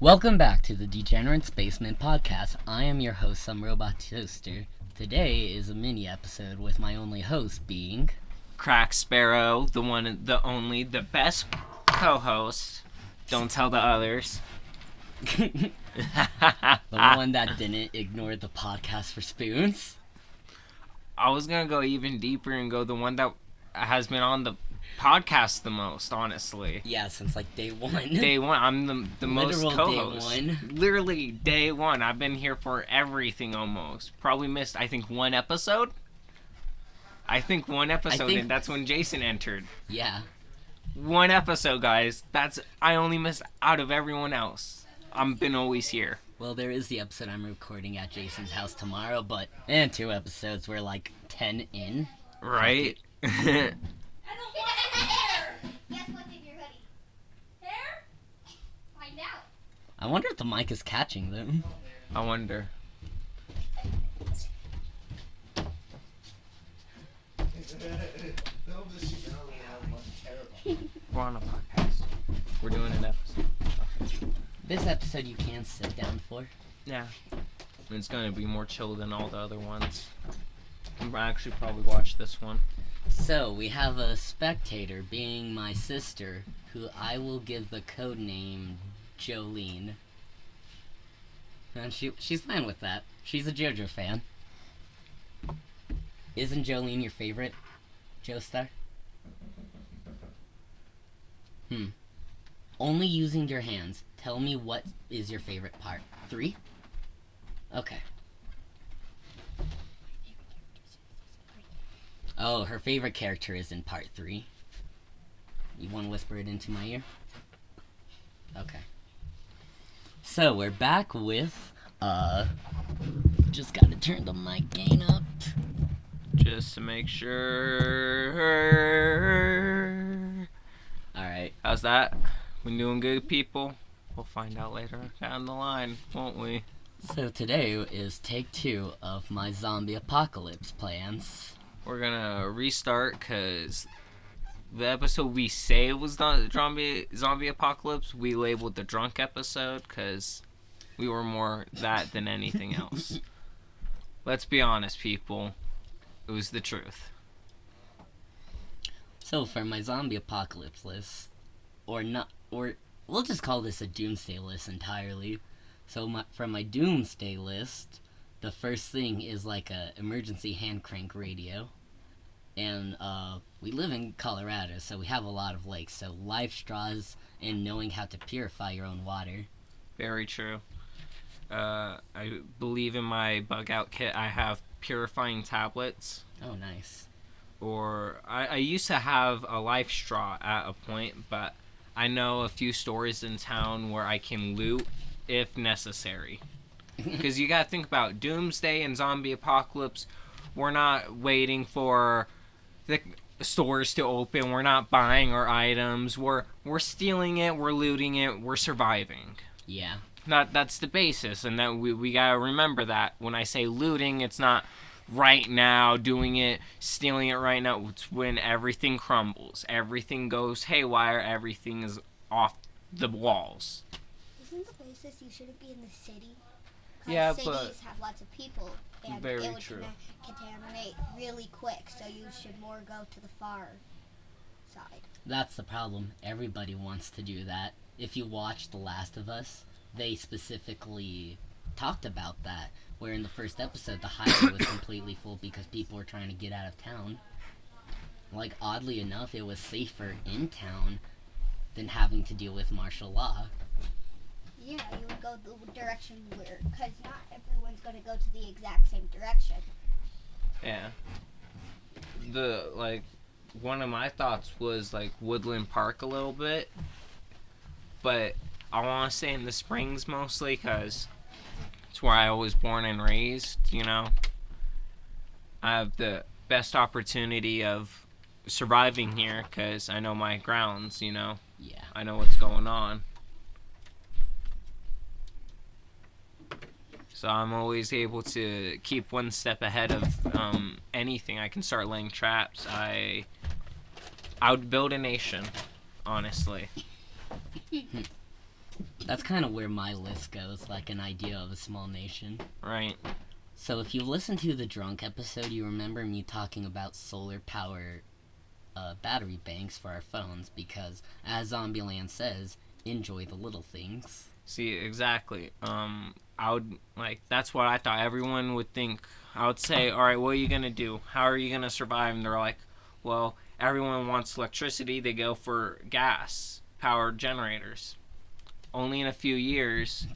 Welcome back to the Degenerates Basement Podcast. I am your host, Some Robot Toaster. Today is a mini episode with my only host being... Crack Sparrow, the one, the only, the best co-host. Don't tell the others. The one that didn't ignore the podcast for spoons. I was gonna go even deeper and go the one that has been on the podcast the most, honestly. Yeah, since like day one. Day one. I'm the most co-host. Day one. Literally day one. I've been here for everything almost. Probably missed, I think, one episode. And that's when Jason entered. Yeah. One episode, guys. I only missed out of everyone else. I've been always here. Well, there is the episode I'm recording at Jason's house tomorrow, and 2 episodes we're like 10 in. Right? Hair! Guess what's in your hoodie? Hair? Find out. I wonder if the mic is catching them. I wonder. We're on a podcast. We're doing an episode. This episode you can sit down for. Yeah. It's going to be more chill than all the other ones. You can actually probably watch this one. So, we have a spectator, being my sister, who I will give the code name Jolene. And she's fine with that. She's a JoJo fan. Isn't Jolene your favorite Joestar? Only using your hands. Tell me what is your favorite part. 3? Okay. Oh, her favorite character is in part 3. You want to whisper it into my ear? Okay. So, we're back with, just gotta turn the mic gain up. Just to make sure. Alright. How's that? We doing good, people? We'll find out later down the line, won't we? So today is take 2 of my zombie apocalypse plans. We're gonna restart because the episode we say was the zombie apocalypse, we labeled the drunk episode because we were more that than anything else. Let's be honest, people. It was the truth. So for my zombie apocalypse list, or we'll just call this a doomsday list entirely. So for my doomsday list, the first thing is like a emergency hand crank radio. And we live in Colorado, so we have a lot of lakes. So life straws and knowing how to purify your own water. Very true. I believe in my bug out kit I have purifying tablets. Oh, nice. Or I used to have a life straw at a point, but I know a few stores in town where I can loot if necessary. Because you gotta think about doomsday and zombie apocalypse. We're not waiting for the stores to open. We're not buying our items. We're stealing it. We're looting it. We're surviving. Yeah. That's the basis, and that we gotta remember that. When I say looting, it's not right now doing it, stealing it right now. It's when everything crumbles, everything goes haywire, everything is off the walls. Isn't the basis you shouldn't be in the city? Yeah, cities but have lots of people, and very it would true. Contaminate really quick. So you should more go to the far side. That's the problem. Everybody wants to do that. If you watch The Last of Us, they specifically talked about that, where in the first episode the highway was completely full because people were trying to get out of town. Like, oddly enough, it was safer in town than having to deal with martial law. Yeah, you would go the direction where, because not everyone's going to go to the exact same direction. Yeah. One of my thoughts was like Woodland Park a little bit, but I want to say in the Springs mostly because it's where I was born and raised, you know. I have the best opportunity of surviving here because I know my grounds, you know. Yeah. I know what's going on. So I'm always able to keep one step ahead of anything. I can start laying traps. I would build a nation, honestly. That's kind of where my list goes, like an idea of a small nation. Right. So if you listen to the drunk episode, you remember me talking about solar power battery banks for our phones because, as Zombieland says, enjoy the little things. See, exactly. I would that's what I thought everyone would think. I would say, all right, what are you gonna do? How are you gonna survive? And they're like, well, everyone wants electricity. They go for gas powered generators. Only in a few years.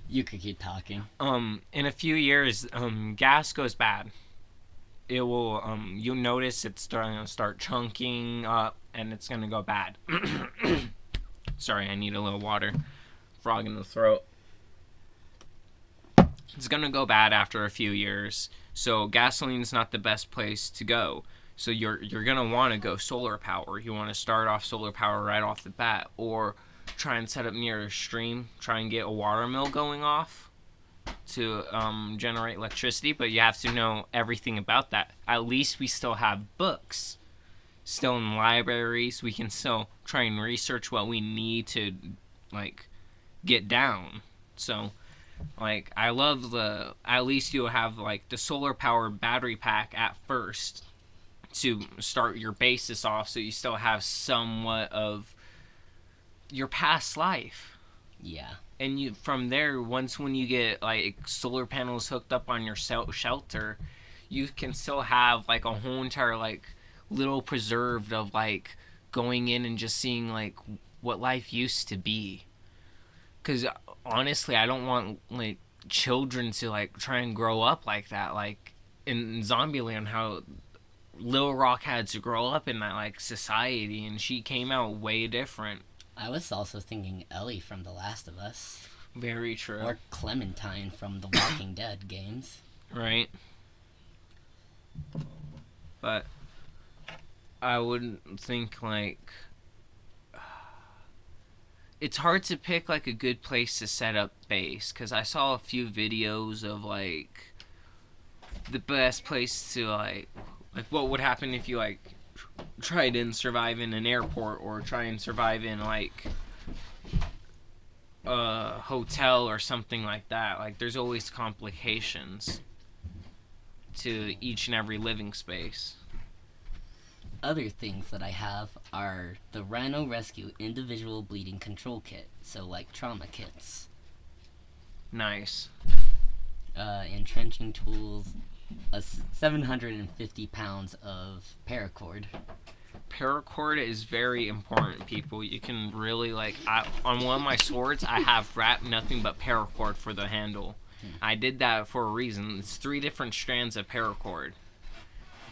You could keep talking. In a few years, gas goes bad. It will. You'll notice it's starting to start chunking up, and it's gonna go bad. Sorry, I need a little water. Frog in the throat. It's gonna go bad after a few years. So gasoline's not the best place to go. So you're gonna want to go solar power. You want to start off solar power right off the bat, or try and set up near a stream. Try and get a water mill going off to generate electricity. But you have to know everything about that. At least we still have books. Still in libraries, we can still try and research what we need to get down. So I love at least you'll have the solar powered battery pack at first to start your basis off, so you still have somewhat of your past life. Yeah. And you from there, when you get solar panels hooked up on your shelter, you can still have a whole entire little preserved of going in and just seeing what life used to be. Because honestly, I don't want children to try and grow up like that. In Zombieland, how Little Rock had to grow up in that society, and she came out way different. I was also thinking Ellie from The Last of Us. Very true. Or Clementine from the Walking Dead games. Right. But I wouldn't think it's hard to pick a good place to set up base, because I saw a few videos of the best place to what would happen if you tried and survive in an airport, or try and survive in a hotel or something like that. There's always complications to each and every living space. Other things that I have are the Rhino Rescue Individual Bleeding Control Kit, so trauma kits. Nice. Entrenching tools, 750 pounds of paracord. Paracord is very important, people. You can really on one of my swords, I have wrapped nothing but paracord for the handle. I did that for a reason. It's 3 different strands of paracord.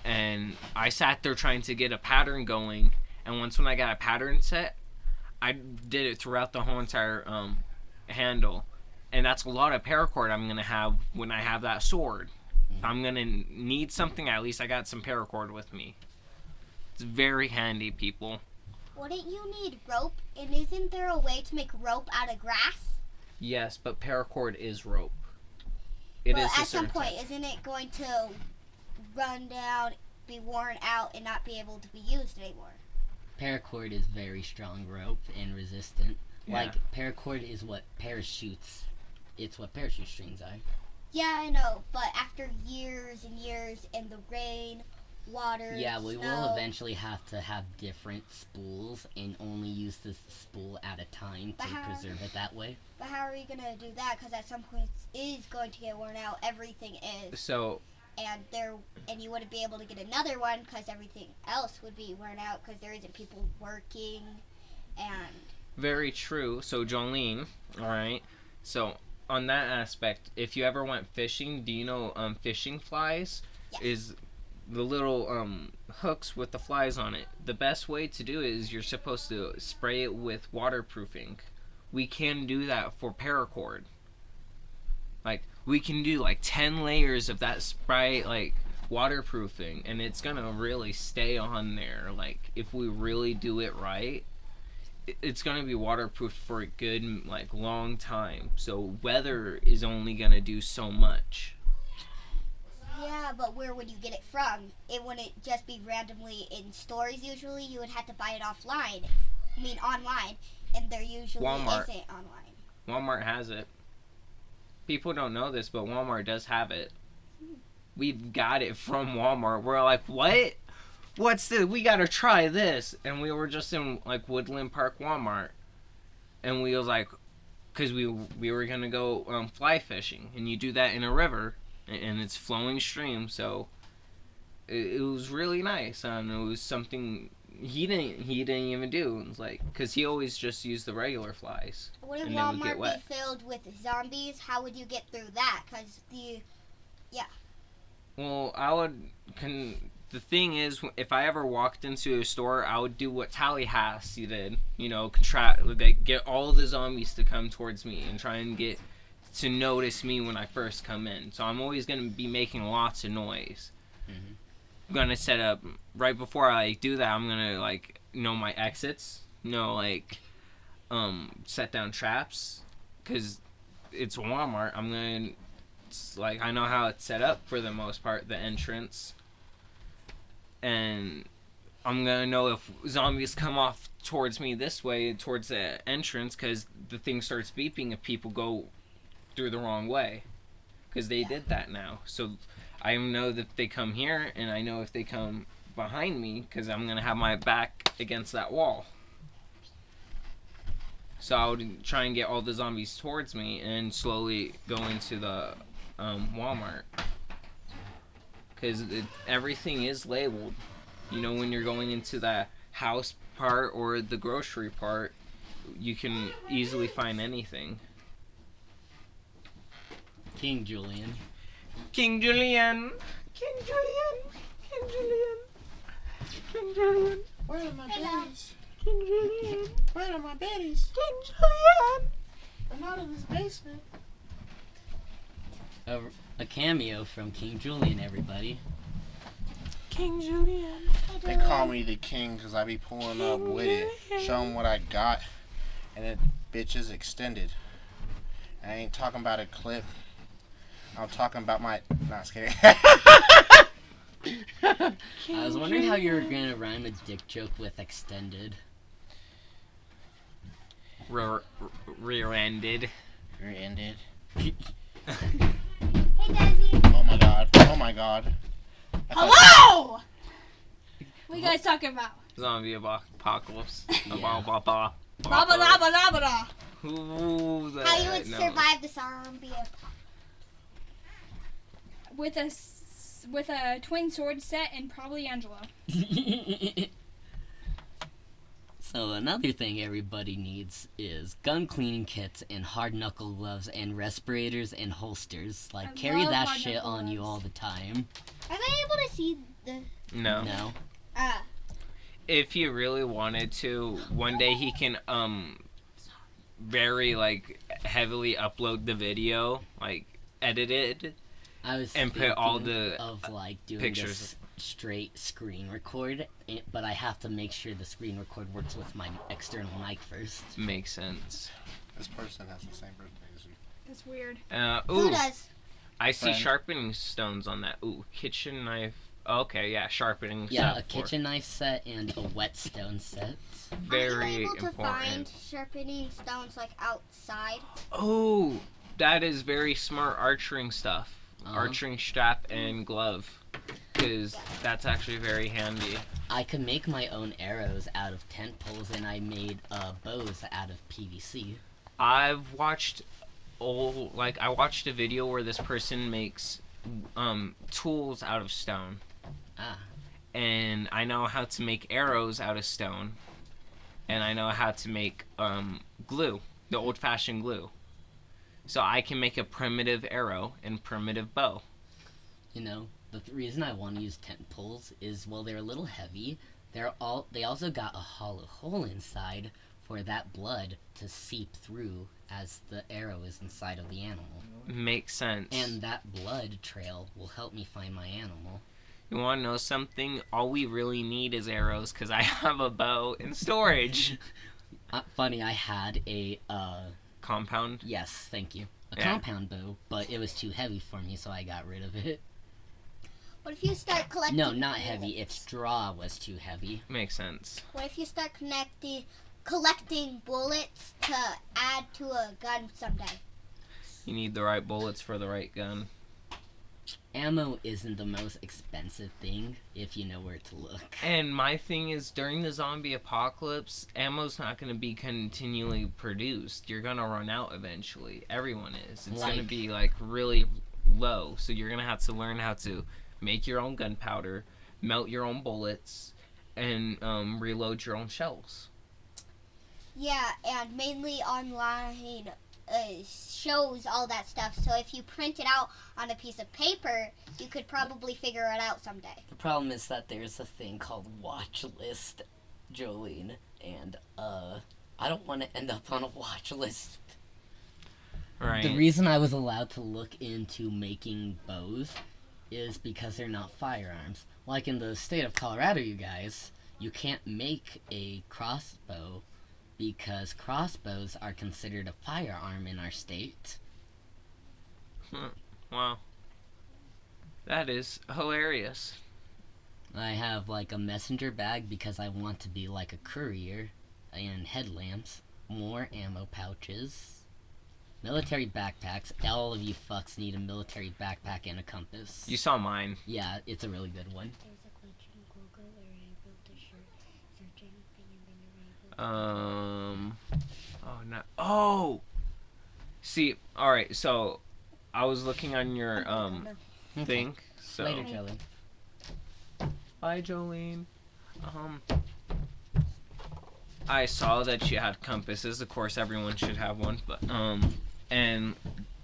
And I sat there trying to get a pattern going, and when I got a pattern set, I did it throughout the whole entire handle. And that's a lot of paracord I'm going to have when I have that sword. If I'm going to need something, at least I got some paracord with me. It's very handy, people. Wouldn't you need rope? And isn't there a way to make rope out of grass? Yes, but paracord is rope. It but is at some point, isn't it going to run down, be worn out, and not be able to be used anymore? Paracord is very strong rope and resistant. Yeah. Paracord is what parachutes. It's what parachute strings are. Yeah, I know, but after years and years in the rain, water, yeah, we snow, will eventually have to have different spools and only use the spool at a time to preserve it that way. But how are you going to do that? Because at some point it is going to get worn out. Everything is. So. And you wouldn't be able to get another one because everything else would be worn out because there isn't people working and. Very true. So Jolene, all right. So on that aspect, if you ever went fishing, do you know fishing flies? Yes. Is the little hooks with the flies on it. The best way to do it is you're supposed to spray it with waterproofing. We can do that for paracord. We can do 10 layers of that spray waterproofing, and it's gonna really stay on there. If we really do it right, it's gonna be waterproof for a good long time. So weather is only gonna do so much. Yeah, but where would you get it from? It wouldn't just be randomly in stores. Usually you would have to buy it online, and there usually Walmart. isn't online. Walmart has it. People don't know this, but Walmart does have it. We've got it from Walmart. We're like, what? What's this? We gotta try this. And we were just in like Woodland Park Walmart, and we was like, because we were gonna go fly fishing, and you do that in a river, and it's flowing stream, so it was really nice. And it was something he didn't even do. It was like, because he always just used the regular flies. Would And they would get Walmart wet. be filled with zombies? How would you get through that? Because Well, the thing is, if I ever walked into a store, I would do what Tallahassee did. You know, get all the zombies to come towards me and try and get to notice me when I first come in. So I'm always going to be making lots of noise. Mm-hmm. I'm going to set up, right before I do that, I'm going to, like, know my exits. Set down traps. Because it's Walmart. I know how it's set up for the most part, the entrance. And I'm gonna know if zombies come off towards me this way, towards the entrance, because the thing starts beeping if people go through the wrong way. Because they did that now. So I know that they come here, and I know if they come behind me, because I'm gonna have my back against that wall. So I would try and get all the zombies towards me and slowly go into the Walmart. Because everything is labeled. You know, when you're going into the house part or the grocery part, you can easily find anything. King Julian. King Julian! King Julian! King Julian! King Julian! Where are my berries? King Julian! Where are my berries? King Julian! I'm out of this basement. A cameo from King Julian, everybody. King Julian! They call me the king because I be pulling up with it. Show them what I got. And it bitch is extended. And I ain't talking about a clip. I'm talking about my... Nah, just kidding. I was wondering how you were gonna rhyme a dick joke with extended. Rear-ended. Rear-ended. hey Desi. Oh my god. Oh my god. Hello! What are you guys talking about? Zombie apocalypse. Yeah. Blah blah blah blah blah blah. Who the How you would knows? survive the zombie apocalypse. With a twin sword set and probably Angelo. So another thing everybody needs is gun cleaning kits and hard knuckle gloves and respirators and holsters. Like, I carry love that hard shit knuckle on you gloves. all the time. Am I able to see the... No. No. If you really wanted to, one day he can very like heavily upload the video, like edited. I was And put all thinking the of like doing pictures. this straight screen record, but I have to make sure the screen record works with my external mic first. Makes sense. This person has the same birthday as you. That's weird. Who Ooh, does? I see Friend. sharpening stones on that. Ooh, kitchen knife. Okay, yeah, sharpening. Yeah, set a for- kitchen knife set and a whetstone set. Very Are you able to important. find sharpening stones like outside? Oh, that is very smart archering stuff. Uh-huh. Archering strap and glove. Because that's actually very handy. I could make my own arrows out of tent poles, and I made bows out of PVC. I've watched I watched a video where this person makes tools out of stone. Ah. And I know how to make arrows out of stone. And I know how to make glue, the old-fashioned glue. So I can make a primitive arrow and primitive bow. You know, the reason I want to use tent poles is, well, they're a little heavy. They also got a hollow hole inside for that blood to seep through as the arrow is inside of the animal. Makes sense. And that blood trail will help me find my animal. You want to know something? All we really need is arrows, because I have a bow in storage. Funny, I had a, Compound? yes, thank you, a Yeah. compound bow, but it was too heavy for me, so I got rid of it. What if you start collecting... No, not heavy, its straw was too heavy. Makes sense. What if you start collecting bullets to add to a gun someday. You need the right bullets for the right gun. Ammo isn't the most expensive thing if you know where to look. And my thing is, during the zombie apocalypse, ammo's not going to be continually produced. You're going to run out eventually. Everyone is. It's going to be, like, really low. So you're going to have to learn how to make your own gunpowder, melt your own bullets, and reload your own shells. Yeah, and mainly online shows all that stuff. So if you print it out on a piece of paper, you could probably figure it out someday. The problem is that there's a thing called watch list, Jolene, and I don't want to end up on a watch list. Right. The reason I was allowed to look into making bows is because they're not firearms. Like in the state of Colorado, you guys, you can't make a crossbow because crossbows are considered a firearm in our state. Wow. That is hilarious. I have like a messenger bag because I want to be like a courier, and headlamps, more ammo pouches, military backpacks. All of you fucks need a military backpack and a compass. You saw mine. Yeah, it's a really good one. There's a glitch in Google where I built a shirt, search anything, and then you're able to... Oh, no. Oh! See, alright, so I was looking on your, thing. So. Later, Jolene. Bye, Jolene. I saw that you had compasses. Of course, everyone should have one. But and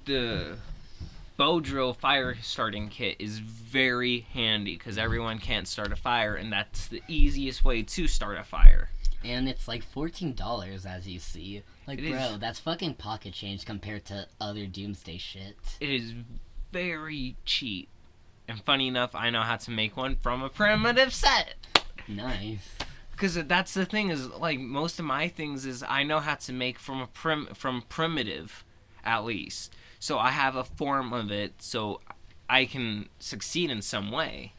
the bow drill fire starting kit is very handy because everyone can't start a fire, and that's the easiest way to start a fire. And it's like $14, as you see. Like, It bro, is. that's fucking pocket change compared to other Doomsday shit. It is very cheap. And funny enough, I know how to make one from a primitive set. Nice. Because that's the thing is, like, most of my things is I know how to make from from primitive, at least. So I have a form of it so I can succeed in some way.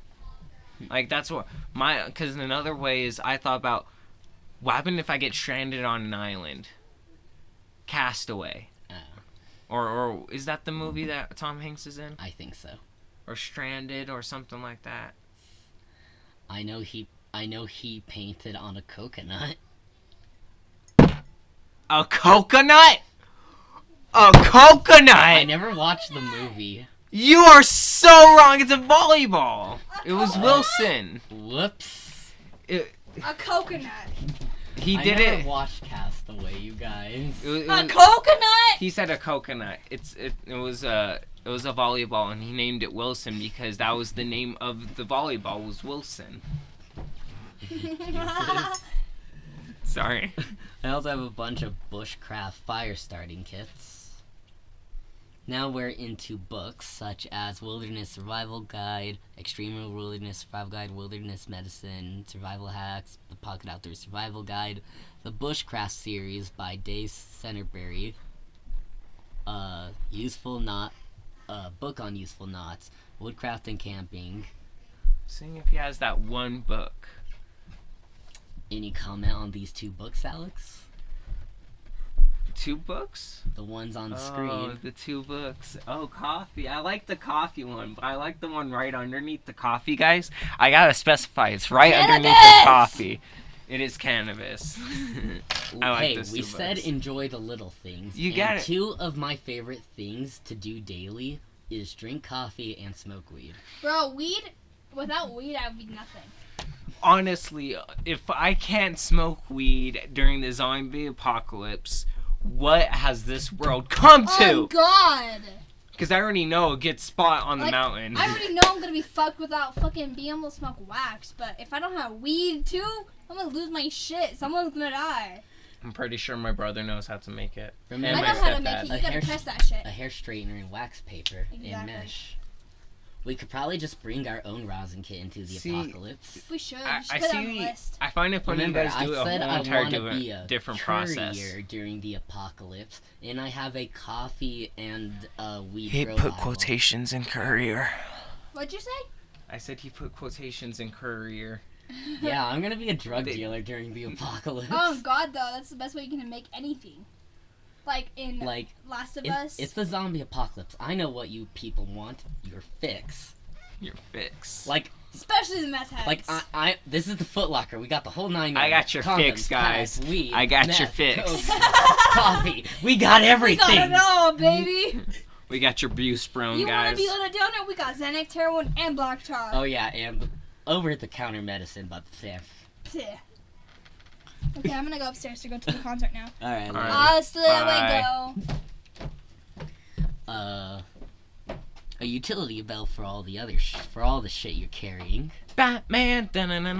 Like, that's what because another way is I thought about, what happened if I get stranded on an island? Castaway. Or is that the movie that Tom Hanks is in? I think so. Or Stranded or something like that. I know he painted on a coconut. A coconut? A coconut! I never watched the movie. You are so wrong. It's a volleyball. It was Wilson. Whoops. A coconut. He I did never it. watched Castaway, you guys. A coconut? He said a coconut. It was a volleyball, and he named it Wilson because that was the name of the volleyball was Wilson. Jesus. Sorry. I also have a bunch of bushcraft fire starting kits. Now we're into books such as Wilderness Survival Guide, Extreme Wilderness Survival Guide, Wilderness Medicine, Survival Hacks, The Pocket Outdoors Survival Guide, the Bushcraft series by Dave Centerberry, book on useful knots, woodcraft and camping. Seeing if he has that one book. Any comment on these two books, Alex? 2 books? The ones on the Oh, screen. the 2 books. Oh, coffee. I like the coffee one, but I like the one right underneath the coffee, guys. I gotta specify, it's right underneath the coffee. It is cannabis. I like Hey, those we 2 said books. enjoy the little things. You and got it. 2 of my favorite things to do daily is drink coffee and smoke weed. Bro, weed, without weed, I would be nothing. Honestly, if I can't smoke weed during the zombie apocalypse, what has this world come Oh, to? God. Because I already know a good spot on the Like, mountain. I already know I'm going to be fucked without fucking being able to smoke wax, but if I don't have weed, too, I'm going to lose my shit. Someone's going to die. I'm pretty sure my brother knows how to make it. I Remember, know my how to stepdad. make it. A You got hair to press that shit. a hair straightener and wax paper and Exactly. mesh. We could probably just bring our own rosin kit into the See, apocalypse. We should. I, We should I put it on the see. list. I find it funny Remember, you guys I do said a I whole entire want to be a different courier process. during the apocalypse, and I have a coffee and weed He grow put Bible. quotations in courier. What'd you say? I said he put quotations in courier. Yeah, I'm gonna be a drug dealer during the apocalypse. Oh God, though, that's the best way you can make anything. Like in Like, Last of Us. it's the zombie apocalypse. I know what you people want. Your fix. Your fix. Like, Especially the meth heads. I this is the Foot Locker. We got the whole 9 I yards. got your Condoms, fix, guys. packs, weed, I got meth, your fix. coke, coffee. We got we everything. got it all, baby. We got your Buspron, You want to guys. be on a downer? We got Xanax, heroin, and black tar. Oh yeah, and over-the-counter medicine, but safe. Pfft. Okay, I'm gonna go upstairs to go to the concert now. All right. All right. Hasta Bye. luego. A utility belt for all the other for all the shit you're carrying. Batman. Batman!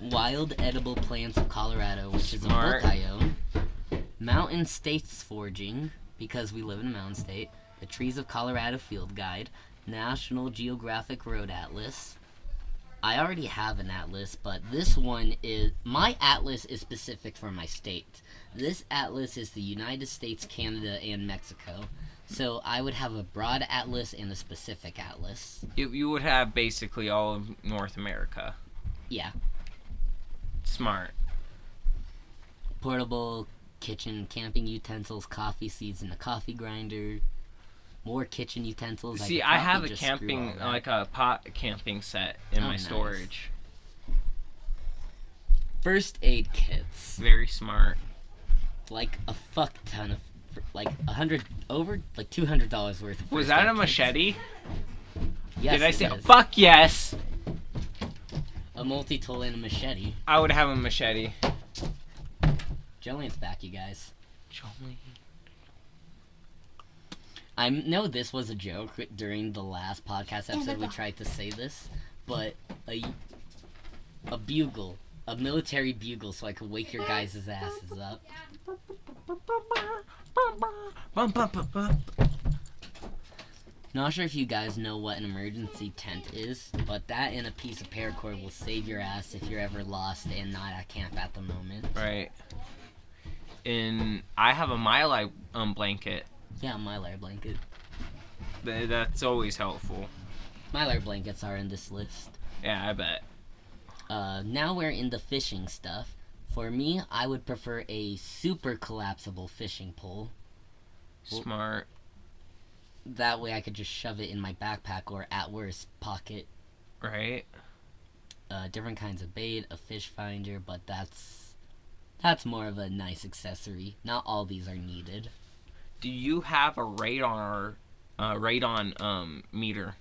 Wild Edible Plants of Colorado, which is a Smart. book I own. Mountain States Foraging, because we live in a mountain state. The Trees of Colorado Field Guide. National Geographic Road Atlas. I already have an atlas, but this one is... My atlas is specific for my state. This atlas is the United States, Canada, and Mexico. So I would have a broad atlas and a specific atlas. You would have basically all of North America. Yeah. Smart. Portable kitchen camping utensils, coffee seeds, and a coffee grinder. More kitchen utensils. See, could I probably have a just screw camping, all that. like a pot camping set in Oh, my nice. storage. First aid kits. Very smart. Like a fuck ton of, like $200 worth of. Was first that aid a kits. machete? Yes, Did I it say is. fuck yes? A multi-tool and a machete. I would have a machete. Jollian's back, you guys. Jolene. I know this was a joke during the last podcast episode. We tried to say this, but a bugle, a military bugle, so I could wake your guys' asses up. Not sure if you guys know what an emergency tent is, but that and a piece of paracord will save your ass if you're ever lost and not at camp at the moment. Right. And I have a Mylar blanket. Yeah, Mylar blanket. That's always helpful. Mylar blankets are in this list. Yeah, I bet. Now we're in the fishing stuff. For me, I would prefer a super collapsible fishing pole. Smart. That way I could just shove it in my backpack or, at worst, pocket. Right. Different kinds of bait, a fish finder, but that's more of a nice accessory. Not all these are needed. Do you have a radon meter?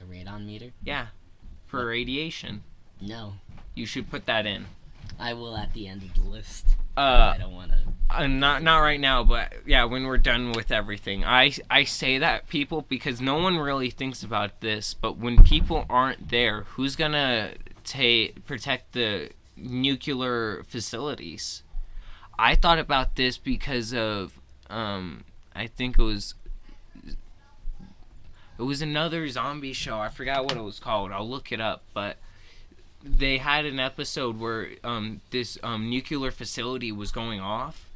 A radon meter? Yeah. For radiation. No. You should put that in. I will at the end of the list. I don't want to. Not right now, but yeah, when we're done with everything. I say that, people, because no one really thinks about this, but when people aren't there, who's gonna protect the nuclear facilities? I thought about this because of I think it was another zombie show. I forgot what it was called. I'll look it up, but they had an episode where this nuclear facility was going off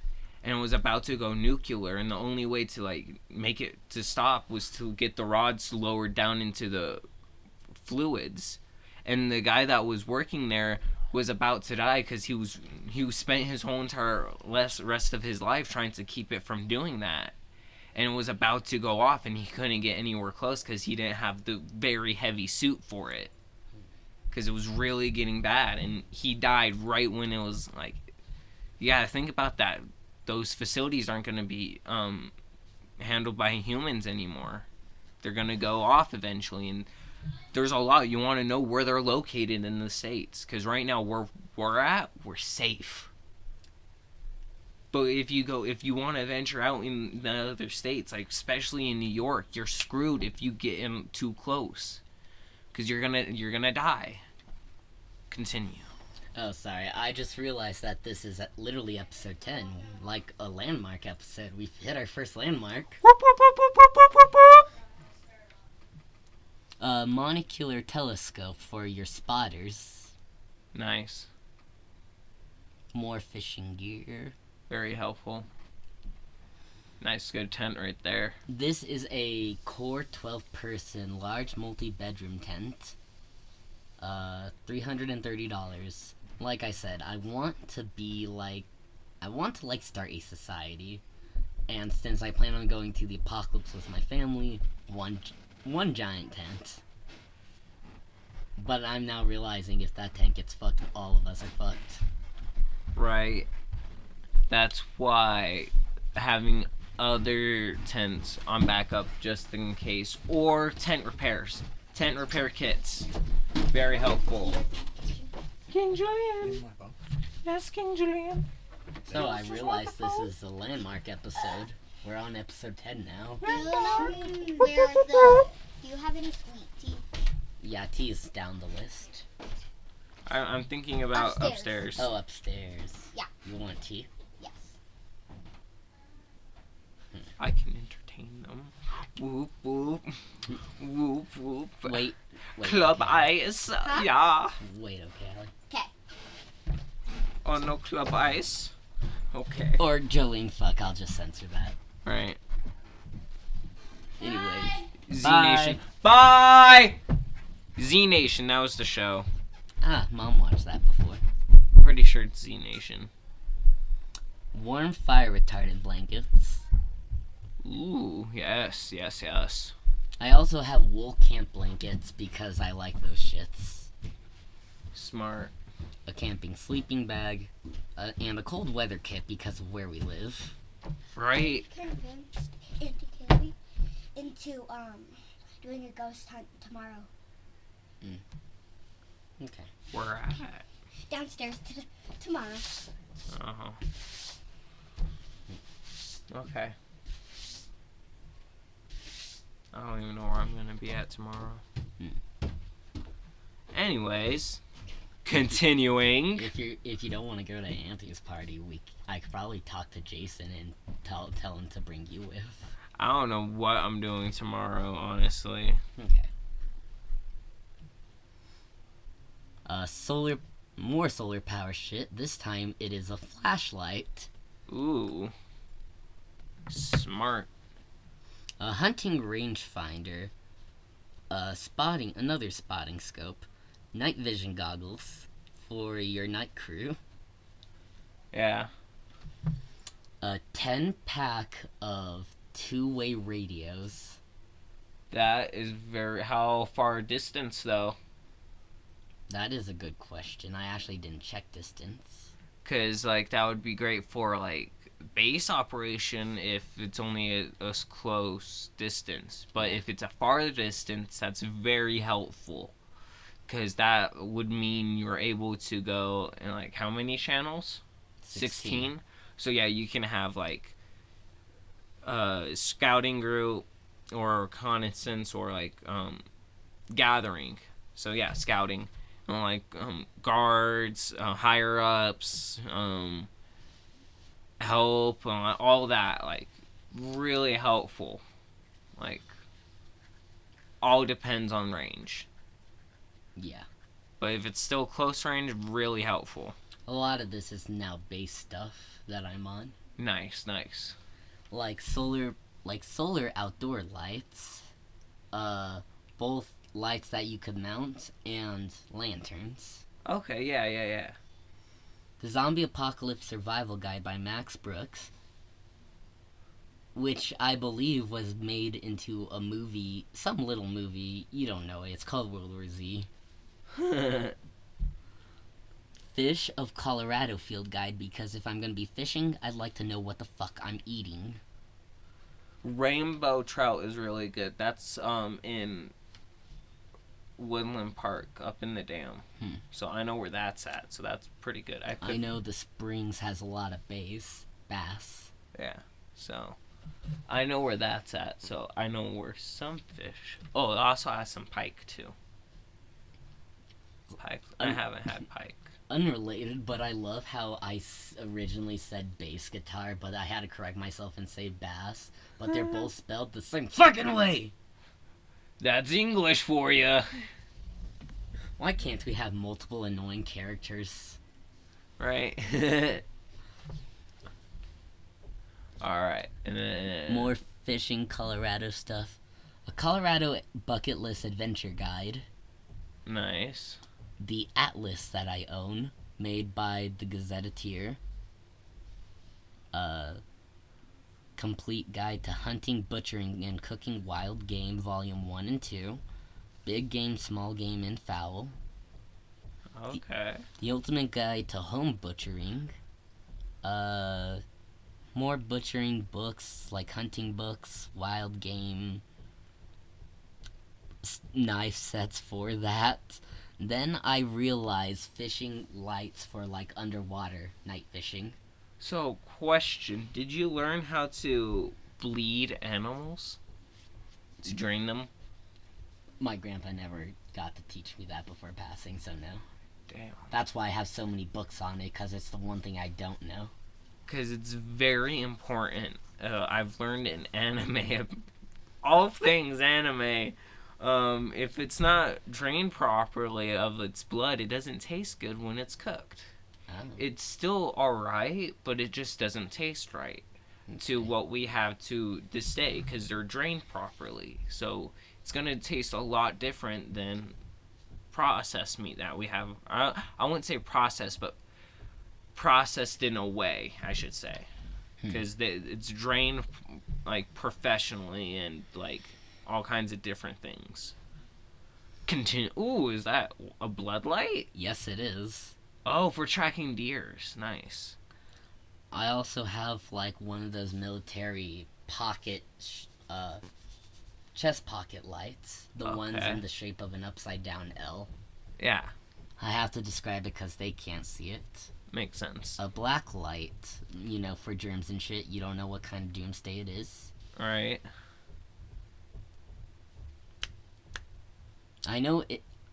and it was about to go nuclear, and the only way to make it to stop was to get the rods lowered down into the fluids. And the guy that was working there was about to die because he spent his whole entire rest of his life trying to keep it from doing that. And it was about to go off, and he couldn't get anywhere close because he didn't have the very heavy suit for it. Because it was really getting bad, and he died right when it was like... You gotta think about that. Those facilities aren't gonna be handled by humans anymore. They're gonna go off eventually, and there's a lot. You want to know where they're located in the States, because right now where we're safe. But if you want to venture out in the other states, like especially in New York, you're screwed if you get in too close, because you're gonna die. Continue. Oh, sorry. I just realized that this is literally episode 10, like a landmark episode. We've hit our first landmark. A monocular telescope for your spotters. Nice. More fishing gear. Very helpful. Nice, good tent right there. This is a core 12-person large multi-bedroom tent. $330. Like I said, I want to start a society. And since I plan on going to the apocalypse with my family, one giant tent. But I'm now realizing if that tent gets fucked, all of us are fucked. Right. That's why having other tents on backup just in case, or tent repairs, tent repair kits, very helpful. King Julian. Yes, King Julian. So I realized this is a landmark episode. We're on episode 10 now. Do you have any sweet tea? Yeah, tea is down the list. I'm thinking about upstairs. Oh, upstairs. Yeah. You want tea? Yes. I can entertain them. Whoop whoop. Whoop whoop. Wait. Club okay. ice. Yeah. Wait, okay, Allie. Oh, no club ice. Okay. Or Jolene, fuck, I'll just censor that. Right. Anyway. Z Bye. Nation. Bye! Z Nation, that was the show. Ah, Mom watched that before. Pretty sure it's Z Nation. Warm fire retardant blankets. Ooh, yes, yes, yes. I also have wool camp blankets because I like those shits. Smart. A camping sleeping bag, and a cold weather kit because of where we live. Right. Convinced Auntie Kaylee into doing a ghost hunt tomorrow. Okay. Where at? Downstairs tomorrow. Uh-huh. Okay. I don't even know where I'm gonna be at tomorrow. Anyways, continuing. If you don't want to go to Auntie's party, I could probably talk to Jason and tell him to bring you with. I don't know what I'm doing tomorrow, honestly. Okay. More solar power shit. This time it is a flashlight. Ooh. Smart. A hunting rangefinder. Another spotting scope. Night vision goggles for your night crew. Yeah. A 10-pack of two-way radios. That is very... How far distance, though? That is a good question. I actually didn't check distance. Because, like, that would be great for, like, base operation if it's only a close distance. But if it's a far distance, that's very helpful. Because that would mean you're able to go in, like, how many channels? 16? So, yeah, you can have, like, a scouting group or reconnaissance or, like, gathering. So, yeah, scouting. Like, guards, higher-ups, help, all that. Like, really helpful. Like, all depends on range. Yeah. But if it's still close range, really helpful. A lot of this is now base stuff that I'm on. Nice, nice. Like solar outdoor lights. Both lights that you could mount and lanterns. Okay, yeah. The Zombie Apocalypse Survival Guide by Max Brooks, which I believe was made into a movie, some little movie, you don't know it, it's called World War Z. Fish of Colorado Field Guide, because if I'm going to be fishing, I'd like to know what the fuck I'm eating. Rainbow trout is really good. That's in Woodland Park up in the dam. So I know where that's at, so that's pretty good. I know the Springs has a lot of bass. Yeah, so I know where that's at, so I know where some fish. Oh, it also has some pike too. Pike. I haven't had pike. Unrelated, but I love how I originally said bass guitar, but I had to correct myself and say bass, but they're both spelled the same fucking way! That's English for you. Why can't we have multiple annoying characters? Right. All right. And then More fishing Colorado stuff. A Colorado bucket list adventure guide. Nice. The atlas that I own, made by the Gazetteer. Complete guide to hunting, butchering, and cooking wild game, volume 1 and 2. Big game, small game, and fowl. Okay. The ultimate guide to home butchering. More butchering books, like hunting books, wild game, knife sets for that. Then I realized fishing lights for like underwater night fishing. So, question: did you learn how to bleed animals? To drain them? My grandpa never got to teach me that before passing, so no. Damn. That's why I have so many books on it, because it's the one thing I don't know. Because it's very important. I've learned in anime, all things anime. If it's not drained properly of its blood, it doesn't taste good when it's cooked. Oh. It's still alright, but it just doesn't taste right to what we have to this day because they're drained properly. So it's going to taste a lot different than processed meat that we have. I wouldn't say processed, but processed in a way, I should say. Because it's drained like professionally and like all kinds of different things. Continue. Ooh, is that a bloodlight? Yes, it is. Oh, for tracking deers. Nice. I also have like one of those military pocket, chest pocket lights. The ones Okay. in the shape of an upside down L. Yeah, I have to describe it because they can't see it. makes sense. A black light, for germs and shit. You don't know what kind of doomsday it is. Right. I know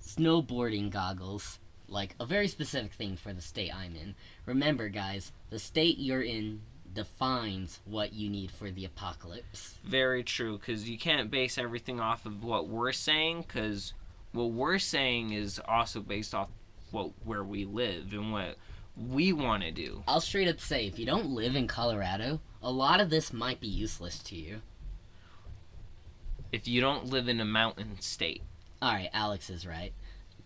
snowboarding goggles, like a very specific thing for the state I'm in. Remember, guys, the state you're in defines what you need for the apocalypse. Very true, because you can't base everything off of what we're saying, because what we're saying is also based off where we live and what we want to do. I'll straight up say, if you don't live in Colorado, a lot of this might be useless to you. If you don't live in a mountain state. Alright, Alex is right.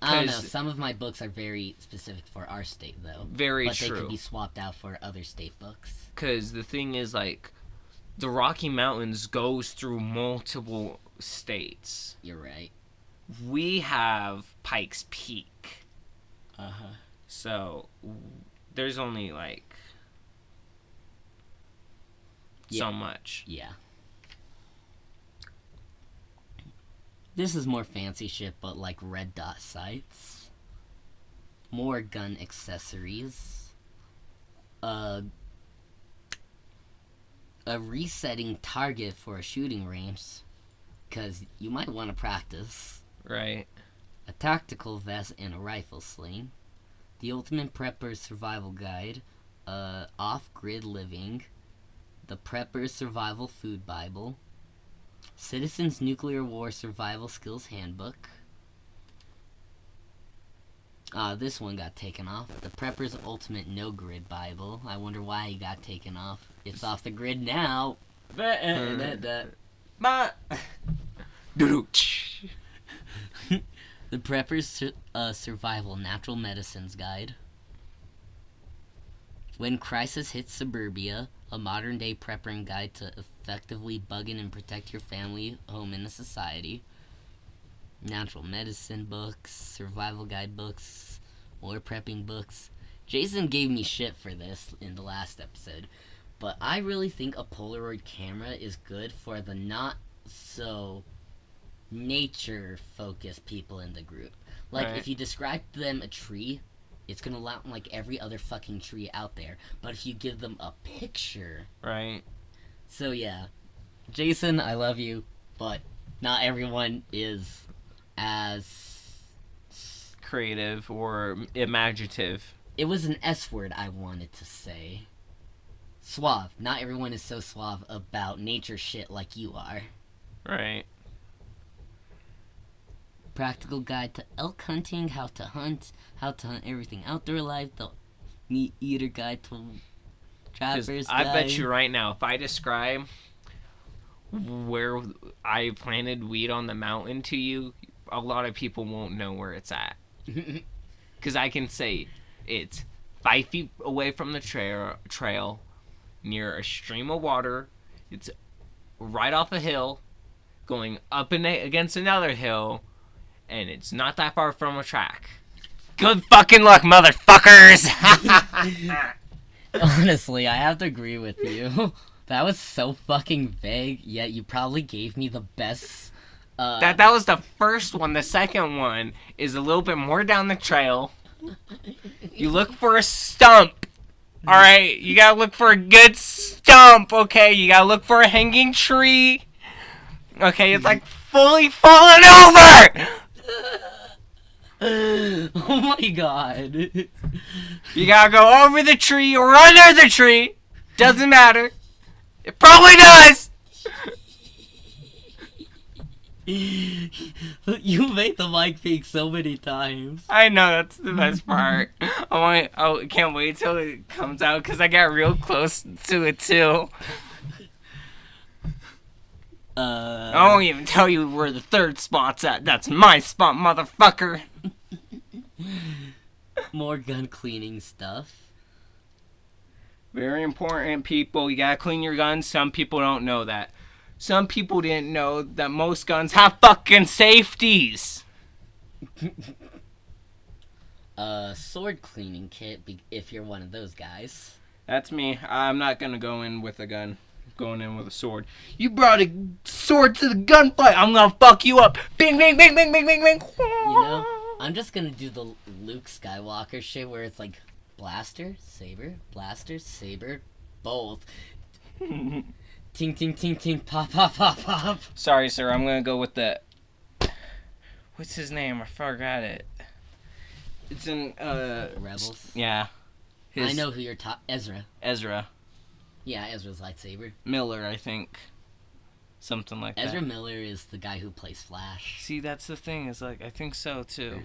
I don't know, 'Cause- some of my books are very specific for our state, though. Very but true. they could be swapped out for other state books. Because the thing is, like, the Rocky Mountains goes through multiple states. You're right. We have Pikes Peak. Uh-huh. So, there's only, like, Yeah. so much. Yeah. This is more fancy shit, but like red dot sights. More gun accessories. A resetting target for a shooting range, because you might want to practice. Right. A tactical vest and a rifle sling. The Ultimate Prepper's Survival Guide. Off-Grid Living. The Prepper's Survival Food Bible. Citizens Nuclear War Survival Skills Handbook. This one got taken off. The Prepper's Ultimate No Grid Bible. I wonder why he got taken off. It's off the grid now. But The Prepper's Survival Natural Medicines Guide. When Crisis Hits Suburbia, a modern-day prepping guide to effectively bug in and protect your family, home, and society. Natural medicine books, survival guide books, more prepping books. Jason gave me shit for this in the last episode, but I really think a Polaroid camera is good for the not so nature-focused people in the group. Like, Right. if you describe them a tree, it's gonna look like every other fucking tree out there. But if you give them a picture... Right. So, yeah. Jason, I love you, but not everyone is as... Creative or imaginative. It was an S word I wanted to say. Suave. Not everyone is so suave about nature shit like you are. Right. Practical guide to elk hunting, how to hunt everything outdoor life, the meat eater guide to trappers I guy. bet you right now, if I describe where I planted weed on the mountain to you, a lot of people won't know where it's at. Because I can say it's 5 feet away from the trail, near a stream of water. It's right off a hill, going up and against another hill, and it's not that far from a track. Good fucking luck, motherfuckers! Honestly, I have to agree with you. That was so fucking vague, yet you probably gave me the best. That was the first one. The second one is a little bit more down the trail. You look for a stump. Alright? You gotta look for a good stump, okay? You gotta look for a hanging tree. Okay, it's like fully fallen over! Oh my god. You gotta go over the tree or under the tree. Doesn't matter. It probably does! You made the mic peak so many times. I know, that's the best part. I can't wait till it comes out because I got real close to it too. I won't even tell you where the third spot's at. That's my spot, motherfucker. More gun cleaning stuff. Very important, people. You gotta clean your guns. Some people don't know that. Some people didn't know that most guns have fucking safeties. Sword cleaning kit, if you're one of those guys. That's me. I'm not gonna go in with a gun. I'm going in with a sword. You brought a sword to the gunfight. I'm gonna fuck you up. Bing, bing, bing, bing, bing, bing, bing. You know, I'm just gonna do the Luke Skywalker shit where it's like blaster, saber, both. Ting, ting, ting, ting, pop, pop, pop, pop. Sorry, sir. I'm gonna go with the. What's his name? I forgot it. It's in Rebels. Yeah. I know who you're Ezra. Ezra Yeah, Ezra's lightsaber. Miller, I think. Something like that. Ezra Miller is the guy who plays Flash. See, that's the thing. Is like I think so too.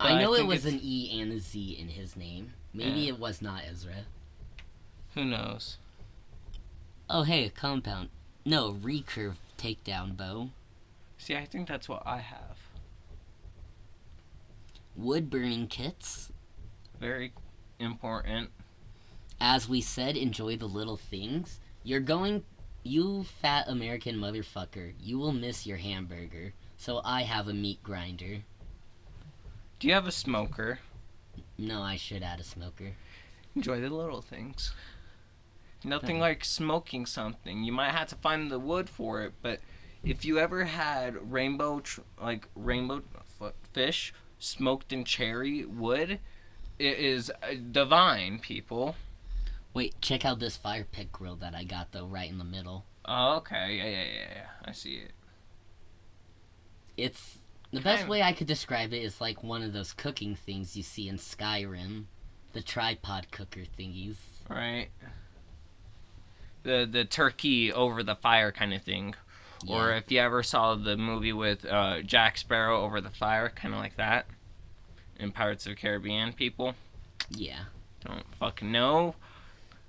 I know I it think was it's- an E and a Z in his name. Maybe Yeah. it was not Ezra. Who knows? Oh, hey, a compound. No, recurve takedown bow. See, I think that's what I have. Wood burning kits. Very important. As we said, enjoy the little things. You fat American motherfucker, you will miss your hamburger. So I have a meat grinder. Do you have a smoker? No, I should add a smoker. Enjoy the little things. Nothing like smoking something. You might have to find the wood for it, but if you ever had rainbow fish smoked in cherry wood, it is divine, people. Wait, check out this fire pit grill that I got though, right in the middle. Oh, okay. Yeah. I see it. It's the best way I could describe it is like one of those cooking things you see in Skyrim, the tripod cooker thingies. Right. The turkey over the fire kind of thing. Yeah. Or if you ever saw the movie with Jack Sparrow over the fire, kind of like that. In Pirates of the Caribbean, people. Yeah. Don't fucking know.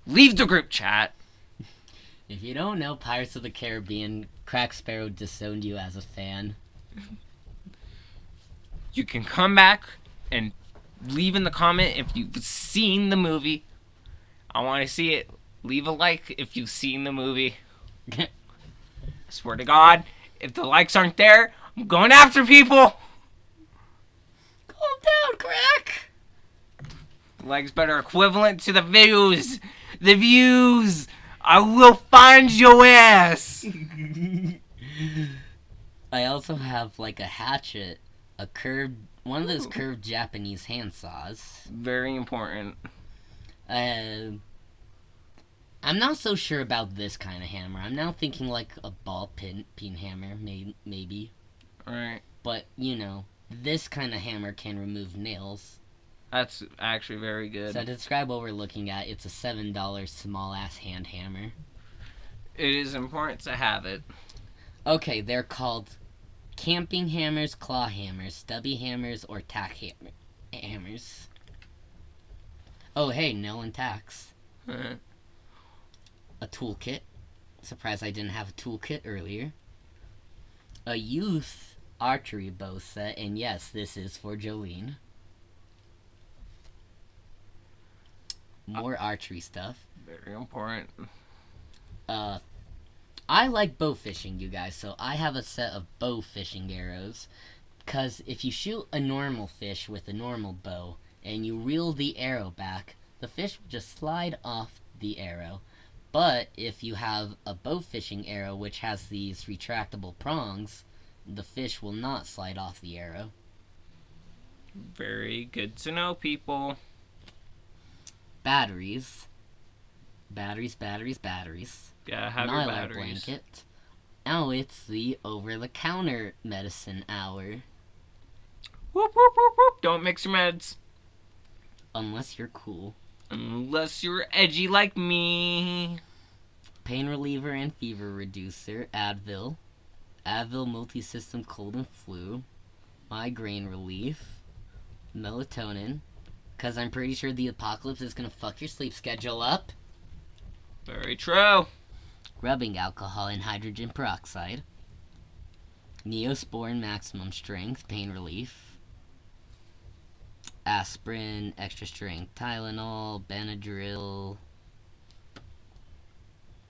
Leave the group chat. If you don't know Pirates of the Caribbean, Crack Sparrow disowned you as a fan. You can come back and leave in the comment if you've seen the movie. I want to see it. Leave a like if you've seen the movie. I swear to God, if the likes aren't there, I'm going after people. Calm down, Crack! Likes better equivalent to the views. The views. I will find your ass. I also have like a hatchet, one of those curved Japanese hand saws. Very important. I'm not so sure about this kind of hammer. I'm now thinking like a ball peen hammer, maybe. Right. But, you know, this kind of hammer can remove nails. That's actually very good. So to describe what we're looking at, it's a $7 small-ass hand hammer. It is important to have it. Okay, they're called camping hammers, claw hammers, stubby hammers, or tack hammers. Oh, hey, no one tacks. a toolkit. Surprised I didn't have a toolkit earlier. A youth archery bow set, and yes, this is for Jolene. More archery stuff. Very important. I like bow fishing, you guys, so I have a set of bow fishing arrows. Because if you shoot a normal fish with a normal bow and you reel the arrow back, the fish will just slide off the arrow. But if you have a bow fishing arrow which has these retractable prongs, the fish will not slide off the arrow. Very good to know, people. Batteries. Gotta have your Nylar batteries. blanket. Now it's the over-the-counter medicine hour. Whoop, whoop, whoop, whoop. Don't mix your meds. Unless you're cool. Unless you're edgy like me. Pain reliever and fever reducer, Advil. Advil multi-system cold and flu. Migraine relief. Melatonin. Because I'm pretty sure the apocalypse is going to fuck your sleep schedule up. Very true. Rubbing alcohol and hydrogen peroxide. Neosporin maximum strength, pain relief. Aspirin, extra strength Tylenol, Benadryl.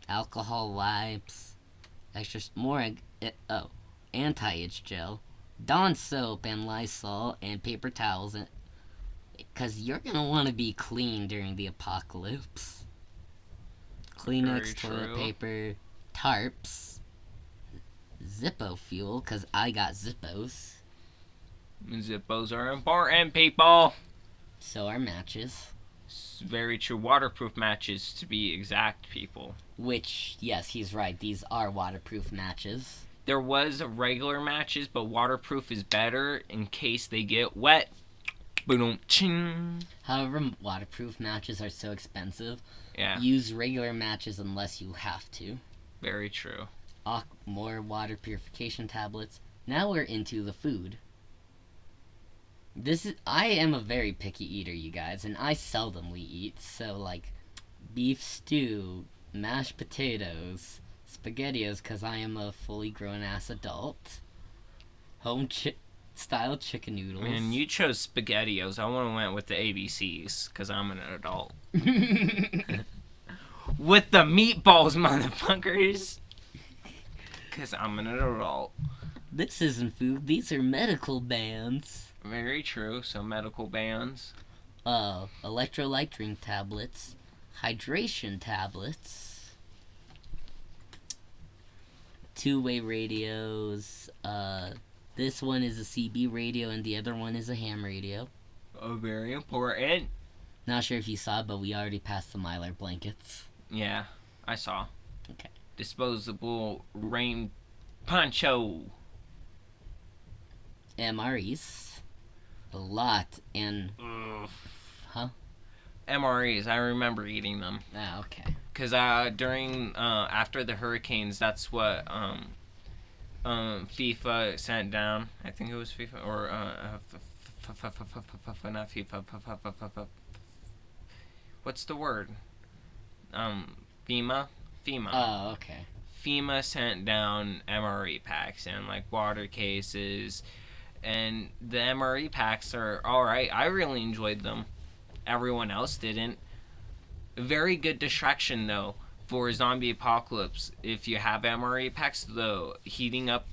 Alcohol wipes. Anti-itch gel. Dawn soap and Lysol and paper towels. Because you're going to want to be clean during the apocalypse. Kleenex, toilet paper, tarps, Zippo fuel, because I got Zippos. Zippos are important, people. So are matches. Very true. Waterproof matches, to be exact, people. Which, yes, he's right. These are waterproof matches. There was regular matches, but waterproof is better in case they get wet. Boom, ching. However, waterproof matches are so expensive. Yeah. Use regular matches unless you have to. Very true. More water purification tablets. Now we're into the food. I am a very picky eater, you guys, and I seldomly eat. So, like, beef stew, mashed potatoes, SpaghettiOs, because I am a fully grown-ass adult. Style chicken noodles. Man, you chose SpaghettiOs. I would have went with the ABCs, because I'm an adult. With the meatballs, motherfuckers. Because I'm an adult. This isn't food. These are medical bands. Very true. So medical bands. Electrolyte drink tablets. Hydration tablets. Two-way radios. This one is a CB radio and the other one is a ham radio. Oh, very important. Not sure if you saw, but we already passed the Mylar blankets. Yeah, I saw. Okay. Disposable rain poncho. MREs. A lot. And... Huh? MREs, I remember eating them. Ah, okay. Because after the hurricanes, that's what FIFA sent down. I think it was FIFA, or not FIFA. What's the word? FEMA. Oh, okay. FEMA sent down MRE packs and like water cases, and the MRE packs are alright. I really enjoyed them. Everyone else didn't. Very good distraction though for a zombie apocalypse. If you have MRE packs, the heating up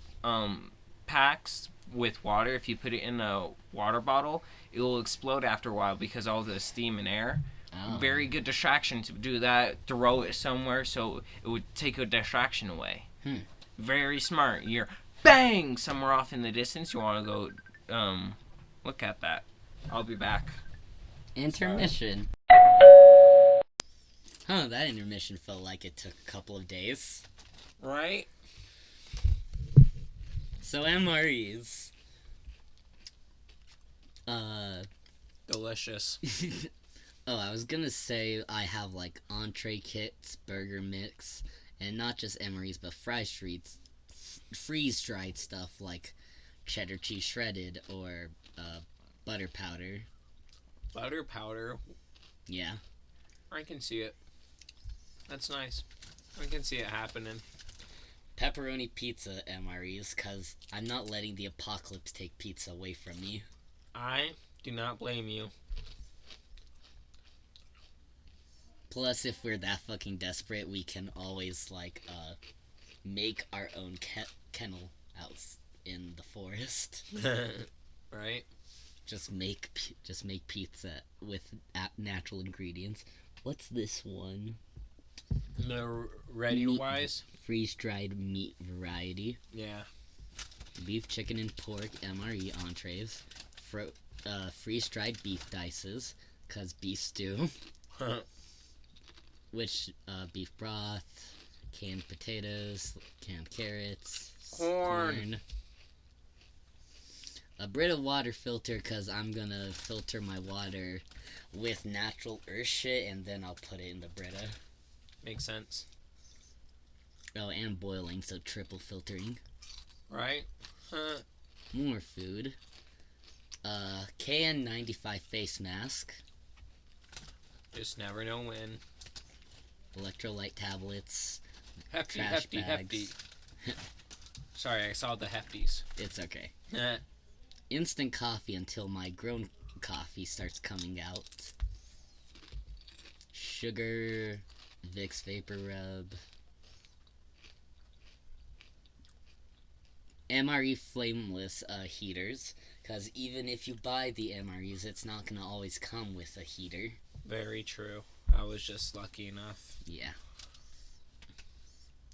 packs with water, if you put it in a water bottle, it will explode after a while because all the steam and air. Oh. Very good distraction to do that. Throw it somewhere so it would take a distraction away. Very smart. You're bang somewhere off in the distance. You want to go look at that. I'll be back. Intermission. Huh, that intermission felt like it took a couple of days. Right? So MREs. Delicious. Oh, I was gonna say I have like entree kits, burger mix, and not just MREs, but freeze-dried stuff like cheddar cheese shredded or butter powder. Butter powder. Yeah. I can see it. That's nice. I can see it happening. Pepperoni pizza MREs, because I'm not letting the apocalypse take pizza away from me. I do not blame you. Plus, if we're that fucking desperate, we can always, make our own kennel out in the forest. Right? Just make pizza with natural ingredients. What's this one? The ready Meat- wise? Freeze-dried meat variety. Yeah. Beef, chicken, and pork MRE entrees. Freeze-dried beef dices, cause beef stew. Which beef broth, canned potatoes, canned carrots, Corn. A Brita water filter, cause I'm gonna filter my water with natural earth shit, and then I'll put it in the Brita. Makes sense. Oh, and boiling, so triple filtering. Right? More food. KN95 face mask. Just never know when. Electrolyte tablets. Hefty, Trash hefty, bags. hefty. Sorry, I saw the hefties. It's okay. Instant coffee until my grown coffee starts coming out. Sugar. Vicks Vapor Rub. MRE flameless heaters, because even if you buy the MREs, it's not going to always come with a heater. Very true. I was just lucky enough. Yeah.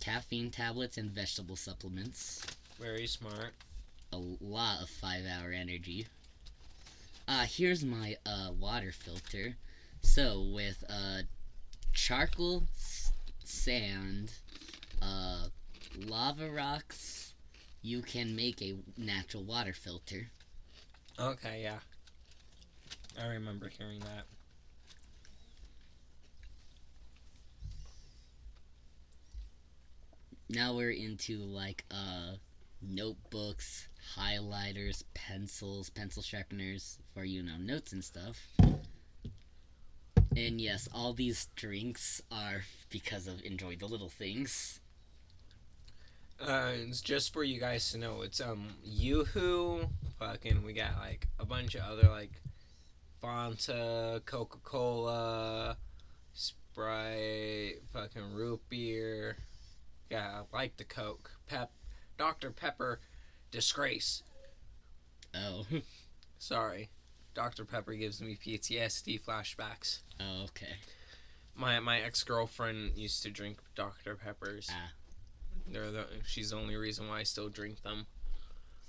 Caffeine tablets and vegetable supplements. Very smart. A lot of 5-hour energy. Here's my water filter. So with charcoal, sand, lava rocks, you can make a natural water filter. Okay, yeah. I remember hearing that. Now we're into notebooks, highlighters, pencils, pencil sharpeners for notes and stuff. And yes, all these drinks are because of Enjoy the Little Things. It's just for you guys to know. It's Yoo-Hoo. Fucking, we got a bunch of other Fanta, Coca-Cola, Sprite, fucking root beer. Yeah, I like the Coke. Dr. Pepper, disgrace. Oh. Sorry. Dr. Pepper gives me PTSD flashbacks. Oh, okay. My ex-girlfriend used to drink Dr. Peppers. Ah. She's the only reason why I still drink them.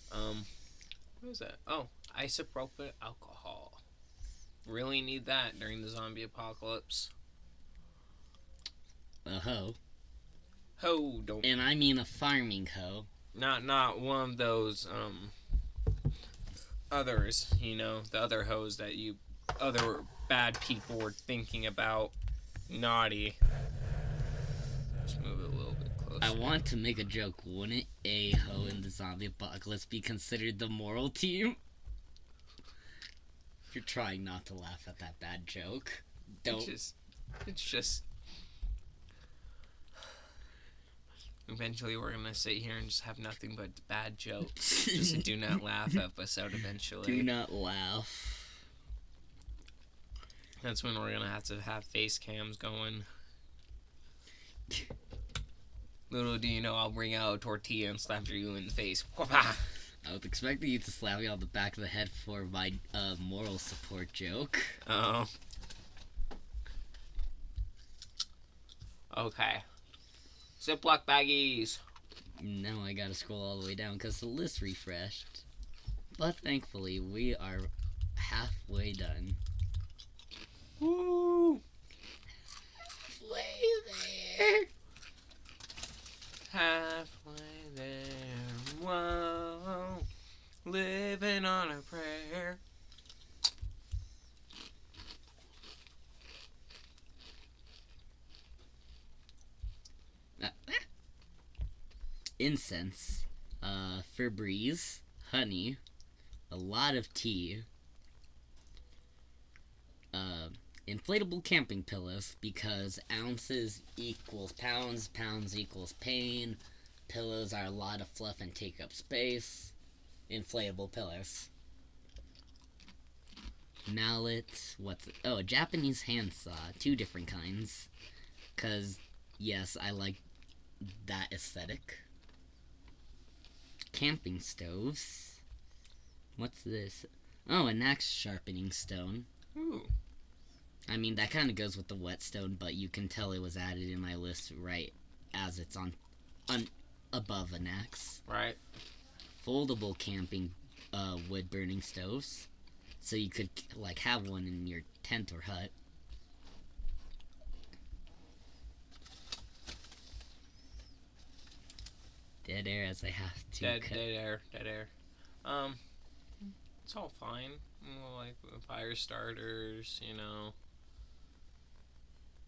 What is that? Oh, isopropyl alcohol. Really need that during the zombie apocalypse. A hoe. Ho, don't. And I mean a farming hoe. Not one of those others. The other hoes that other bad people were thinking about. Naughty. Just move it a little bit closer. I want to make a joke. Wouldn't a hoe in the zombie apocalypse be considered the moral team? You're trying not to laugh at that bad joke. Don't. It's just. Eventually, we're gonna sit here and just have nothing but bad jokes. Just a do not laugh episode. Eventually, Do not laugh. That's when we're gonna have face cams going. Little do you know, I'll bring out a tortilla and slap you in the face. I was expecting you to slap me on the back of the head for my moral support joke. Oh. Okay. Ziploc baggies. Now I gotta scroll all the way down because the list refreshed. But thankfully, we are halfway done. Woo! Halfway there. Halfway there. Whoa. Living on a prayer. Incense, Febreze, honey, a lot of tea, inflatable camping pillows, because ounces equals pounds, pounds equals pain. Pillows are a lot of fluff and take up space. Inflatable pillows. Mallet. What's it? Oh, a Japanese handsaw. 2 different kinds. Because, yes, I like that aesthetic. Camping stoves. What's this? Oh, an axe sharpening stone. Ooh. I mean, that kind of goes with the whetstone, but you can tell it was added in my list right as it's on above an axe. Right. Foldable camping wood burning stoves, so you could like have one in your tent or hut. Dead air as I have to Dead cut. air. It's all fine. Like fire starters,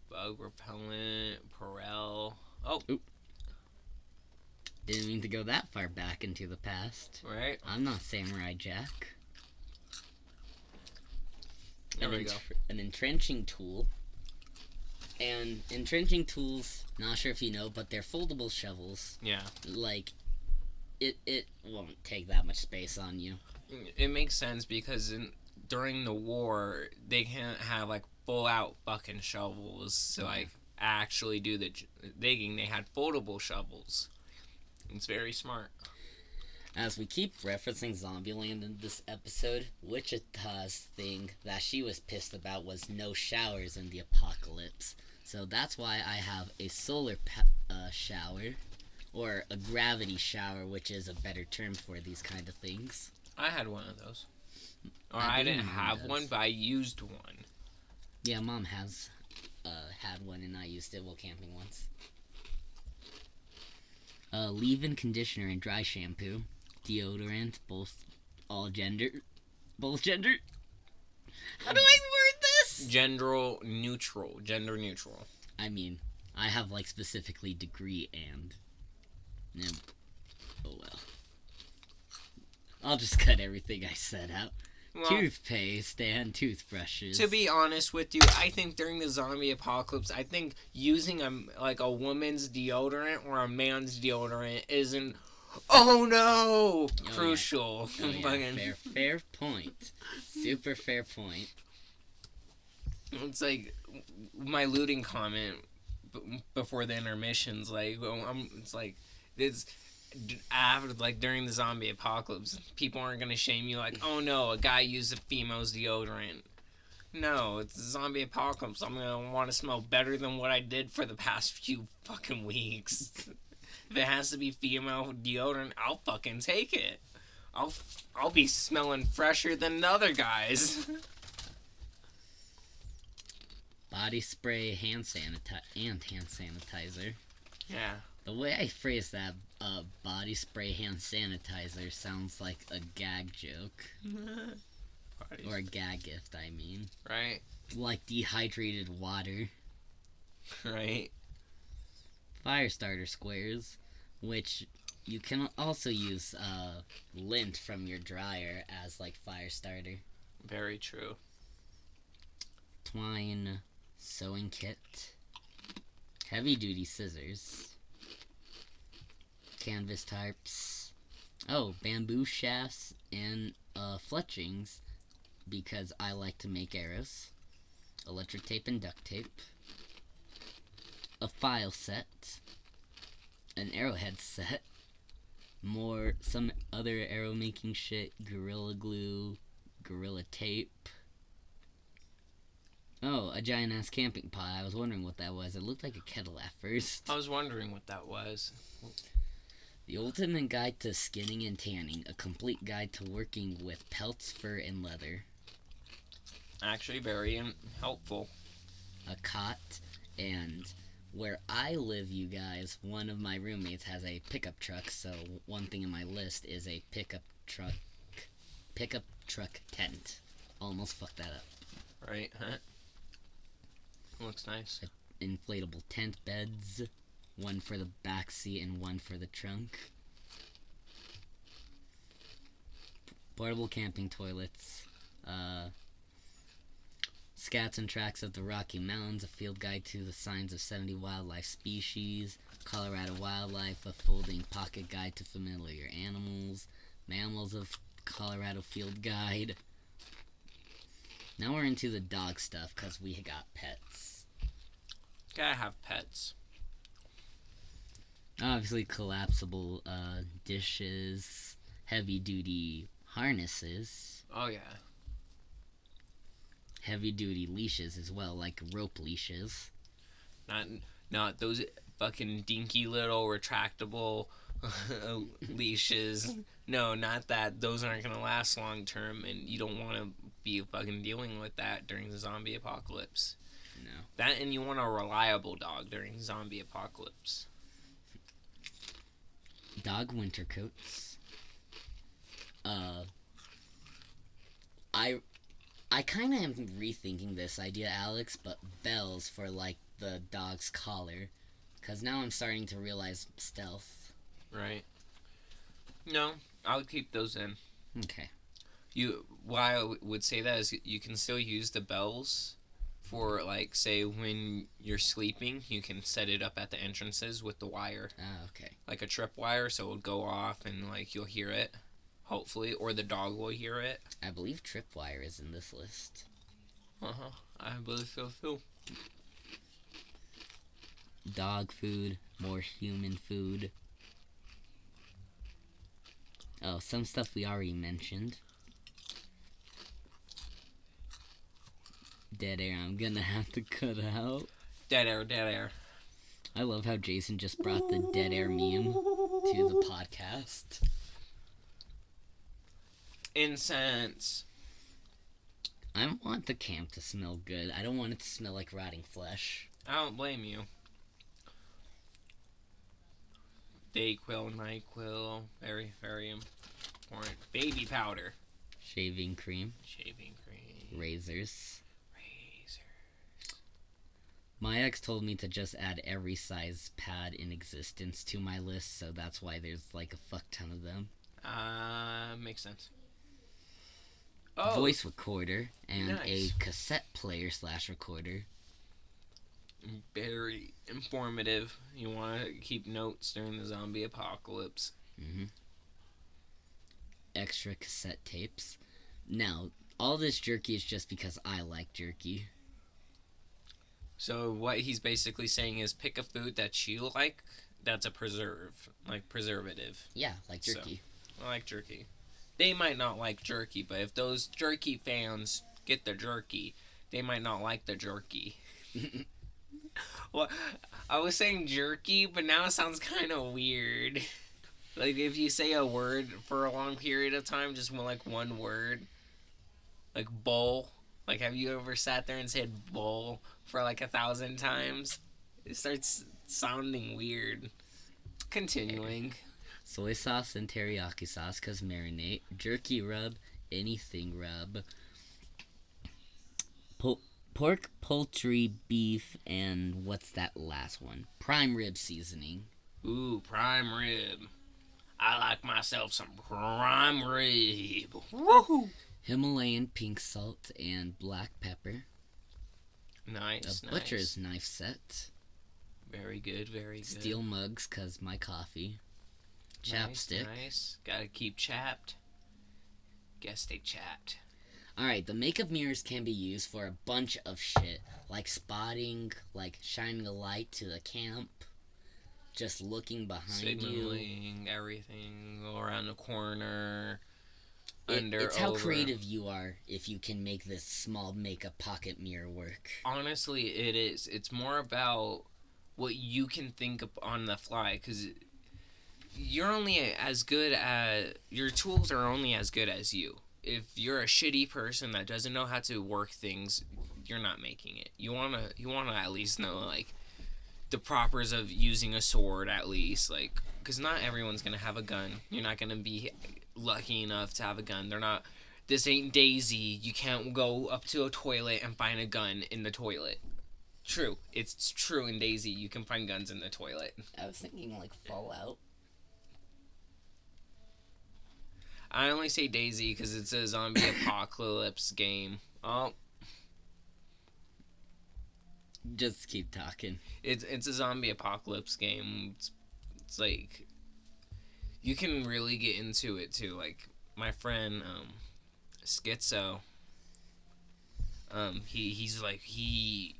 bug repellent, Perel. Oh, Didn't mean to go that far back into the past. right. I'm not Samurai Jack. There we go. An entrenching tool. And entrenching tools, not sure if you know, but they're foldable shovels. Yeah. Like, it won't take that much space on you. It makes sense because during the war, they can't have like full out fucking shovels to like actually do the digging. They had foldable shovels. It's very smart. As we keep referencing Zombieland in this episode, Wichita's thing that she was pissed about was no showers in the apocalypse. So that's why I have a solar shower, or a gravity shower, which is a better term for these kind of things. I had one of those. Or I I didn't didn't have have one, those. but I used one. Yeah, Mom has had one, and I used it while camping once. Leave-in conditioner and dry shampoo. Deodorant, both gender. How do I word this? Gender neutral. I mean, I have like specifically degree and. Yeah. Oh well. I'll just cut everything I said out. Well, Toothpaste and toothbrushes. to be honest with you, I think during the zombie apocalypse, I think using a woman's deodorant or a man's deodorant isn't. Oh no! Crucial. Oh, yeah. Fair point. Super fair point. It's like my looting comment before the intermissions. Like, it's like this. After, like, during the zombie apocalypse, people aren't gonna shame you like, oh no, a guy used a female's deodorant. No, it's the zombie apocalypse. I'm gonna want to smell better than what I did for the past few fucking weeks. If it has to be female deodorant, I'll fucking take it. I'll be smelling fresher than other guys. Body spray, hand sanitizer. Yeah. The way I phrase that, body spray, hand sanitizer sounds like a gag joke. Or a gag gift, I mean. Right. Like dehydrated water. Right. Fire starter squares, which you can also use lint from your dryer as like fire starter. Very true. Twine sewing kit. Heavy duty scissors. Canvas tarps. Oh, bamboo shafts and fletchings, because I like to make arrows. Electric tape and duct tape. A file set. An arrowhead set. Some other arrow making shit. Gorilla glue. Gorilla tape. Oh, a giant ass camping pot. I was wondering what that was. It looked like a kettle at first. I was wondering what that was. The Ultimate Guide to Skinning and Tanning. A complete guide to working with pelts, fur, and leather. Actually, very helpful. A cot. And where I live, you guys, one of my roommates has a pickup truck. So one thing in my list is a pickup truck tent. Almost fucked that up. Right, huh? Looks nice. Inflatable tent beds. One for the back seat and one for the trunk. Portable camping toilets. Scats and Tracks of the Rocky Mountains, a field guide to the signs of 70 wildlife species. Colorado Wildlife, a folding pocket guide to familiar animals. Mammals of Colorado Field Guide. Now we're into the dog stuff because we got pets. Gotta have pets. Obviously, collapsible dishes, heavy-duty harnesses, Oh yeah. heavy-duty leashes as well, like rope leashes. Not those fucking dinky little retractable leashes. No, not that. Those aren't gonna last long term, and you don't want to be fucking dealing with that during the zombie apocalypse. No. That, and you want a reliable dog during zombie apocalypse. Dog winter coats. I kind of am rethinking this idea, Alex, but bells for like the dog's collar, because now I'm starting to realize stealth. Right. No, I would keep those in. Okay. Why I would say that is you can still use the bells for, like, say when you're sleeping, you can set it up at the entrances with the wire, Ah, okay. like a trip wire, so it would go off and like you'll hear it, hopefully, or the dog will hear it. I believe tripwire is in this list. I believe so too. Dog food, more human food. Oh, some stuff we already mentioned. Dead air I'm gonna have to cut out. Dead air. I love how Jason just brought the dead air meme to the podcast. Incense. I want the camp to smell good. I don't want it to smell like rotting flesh. I don't blame you. Dayquil, NyQuil, very, very important. Baby powder. Shaving cream. Shaving cream. Razors. Razor. My ex told me to just add every size pad in existence to my list, so that's why there's like a fuck ton of them. Makes sense. Voice recorder and Nice. a cassette player / recorder. Very informative. You want to keep notes during the zombie apocalypse. Extra cassette tapes. Now, all this jerky is just because I like jerky. So what he's basically saying is pick a food that you like that's a preservative. Yeah, like jerky. I like jerky. They might not like jerky, but if those jerky fans get the jerky, they might not like the jerky. Well, I was saying jerky, but now it sounds kind of weird. Like if you say a word for a long period of time, just like one word, like bowl. Like have you ever sat there and said bowl for like 1,000 times? It starts sounding weird. Continuing. Soy sauce and teriyaki sauce, cause marinate. Jerky rub, anything rub. Pork, poultry, beef, and what's that last one? Prime rib seasoning. Ooh, prime rib. I like myself some prime rib. Woohoo! Himalayan pink salt and black pepper. Nice, A butcher's knife set. Very good, very good. Steel mugs, cause my coffee. Chapstick. Nice. Gotta keep chapped. Guess stay chapped. Alright, the makeup mirrors can be used for a bunch of shit. Like spotting, like shining a light to the camp. Just looking behind you. Signaling, everything, go around the corner. It's how creative you are if you can make this small makeup pocket mirror work. Honestly, it is. It's more about what you can think of on the fly, because you're only as good as your tools are only as good as you. If you're a shitty person that doesn't know how to work things, you're not making it. You wanna at least know like the propers of using a sword, at least, like, because not everyone's gonna have a gun. You're not gonna be lucky enough to have a gun. They're not. This ain't Daisy. You can't go up to a toilet and find a gun in the toilet. True, it's true in Daisy. You can find guns in the toilet. I was thinking like Fallout. I only say Daisy because it's a zombie apocalypse game. Oh, Just keep talking. It's a zombie apocalypse game. It's like you can really get into it too. Like my friend Schizo, he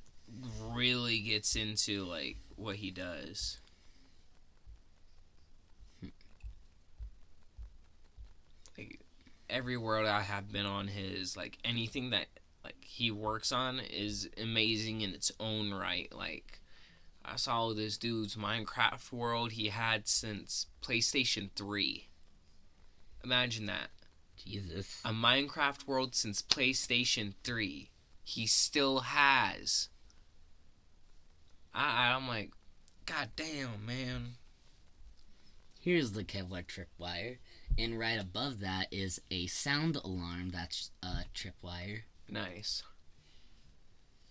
really gets into like what he does. Like every world I have been on his, like anything that like he works on is amazing in its own right. Like I saw this dude's Minecraft world he had since PlayStation 3. Imagine that. Jesus. A Minecraft world since PlayStation 3. He still has. I'm like, God damn, man. Here's the Kevlar tripwire, and right above that is a sound alarm that's a tripwire. Nice.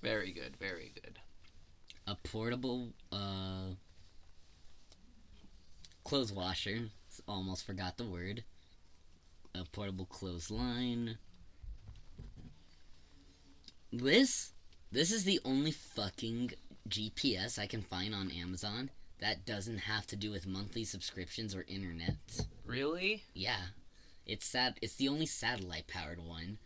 Very good, very good. A portable clothes washer. Almost forgot the word. A portable clothesline. This is the only fucking GPS I can find on Amazon that doesn't have to do with monthly subscriptions or internet. Really? Yeah. It's the only satellite powered one.